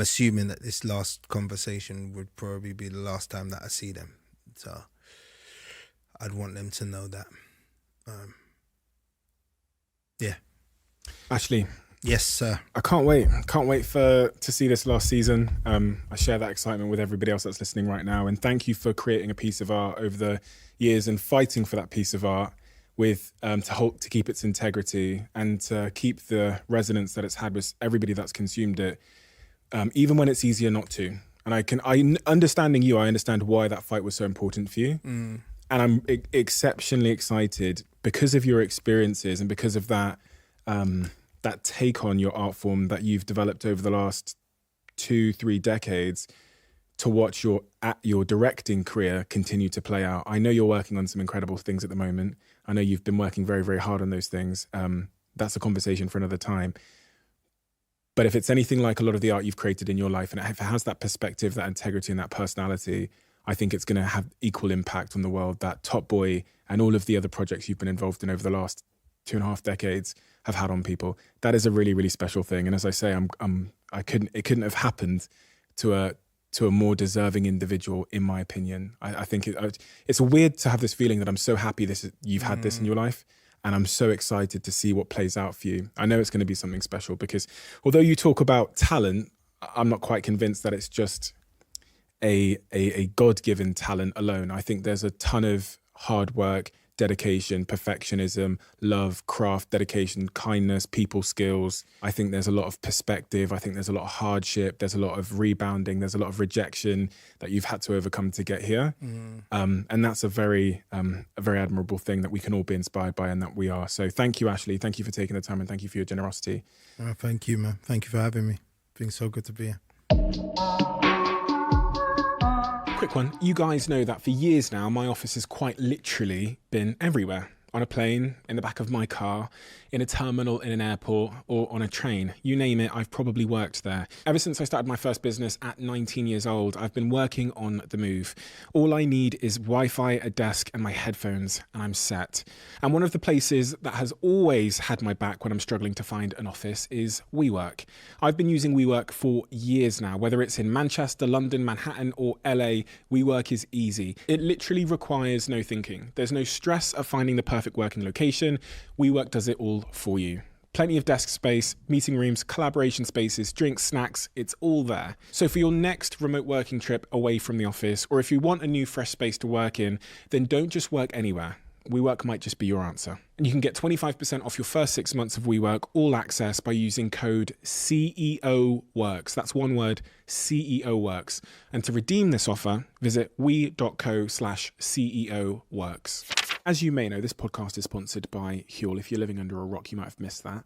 assuming that this last conversation would probably be the last time that I see them. So I'd want them to know that. Yeah. Ashley. Yes, sir. I can't wait. To see this last season. I share that excitement with everybody else that's listening right now. And thank you for creating a piece of art over the years and fighting for that piece of art with to keep its integrity and to keep the resonance that it's had with everybody that's consumed it, even when it's easier not to. And understanding you, I understand why that fight was so important for you. And I'm exceptionally excited because of your experiences and because of that that take on your art form that you've developed over the last 2-3 decades, to watch your directing career continue to play out. I know you're working on some incredible things at the moment. I know you've been working very, very hard on those things. That's a conversation for another time. But if it's anything like a lot of the art you've created in your life, and if it has that perspective, that integrity and that personality, I think it's going to have equal impact on the world that Top Boy and all of the other projects you've been involved in over the last 2.5 decades have had on people. That is a really, really special thing. And as I say, it couldn't have happened to a more deserving individual, in my opinion. I think it's weird to have this feeling that I'm so happy you've had this in your life, and I'm so excited to see what plays out for you. I know it's going to be something special because although you talk about talent, I'm not quite convinced that it's just a God-given talent alone. I think there's a ton of hard work, dedication, perfectionism, love, craft, dedication, kindness, people skills. I think there's a lot of perspective. I think there's a lot of hardship. There's a lot of rebounding. There's a lot of rejection that you've had to overcome to get here. And that's a very admirable thing that we can all be inspired by, and that we are. So thank you, Ashley. Thank you for taking the time, and thank you for your generosity. Thank you, man. Thank you for having me. It's been so good to be here. Quick one. You guys know that for years now, my office has quite literally been everywhere. On a plane, in the back of my car, in a terminal, in an airport, or on a train. You name it, I've probably worked there. Ever since I started my first business at 19 years old, I've been working on the move. All I need is Wi-Fi, a desk, and my headphones, and I'm set. And one of the places that has always had my back when I'm struggling to find an office is WeWork. I've been using WeWork for years now. Whether it's in Manchester, London, Manhattan, or LA, WeWork is easy. It literally requires no thinking. There's no stress of finding the perfect working location. WeWork does it all for you. Plenty of desk space, meeting rooms, collaboration spaces, drinks, snacks, it's all there. So for your next remote working trip away from the office, or if you want a new fresh space to work in, then don't just work anywhere. WeWork might just be your answer. And you can get 25% off your first 6 months of WeWork All Access by using code CEOWORKS. That's one word, CEOWORKS. And to redeem this offer, visit we.co/CEOWORKS. As you may know, this podcast is sponsored by Huel. If you're living under a rock, you might have missed that.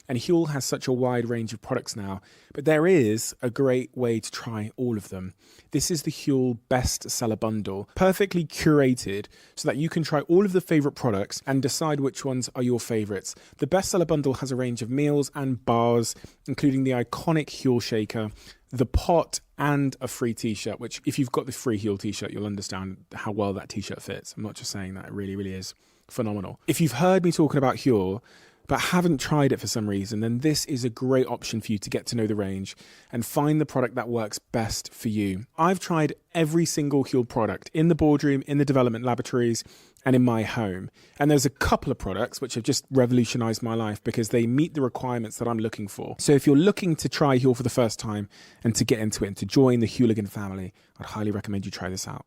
And Huel has such a wide range of products now, but there is a great way to try all of them. This is the Huel bestseller bundle, perfectly curated so that you can try all of the favorite products and decide which ones are your favorites. The bestseller bundle has a range of meals and bars, including the iconic Huel shaker, the pot and a free t-shirt, which if you've got the free heel t-shirt, you'll understand how well that t-shirt fits. I'm not just saying that, it really, really is phenomenal. If you've heard me talking about Huel, but haven't tried it for some reason, then this is a great option for you to get to know the range and find the product that works best for you. I've tried every single Huel product in the boardroom, in the development laboratories, and in my home. And there's a couple of products which have just revolutionized my life because they meet the requirements that I'm looking for. So if you're looking to try Huel for the first time and to get into it and to join the Hooligan family, I'd highly recommend you try this out.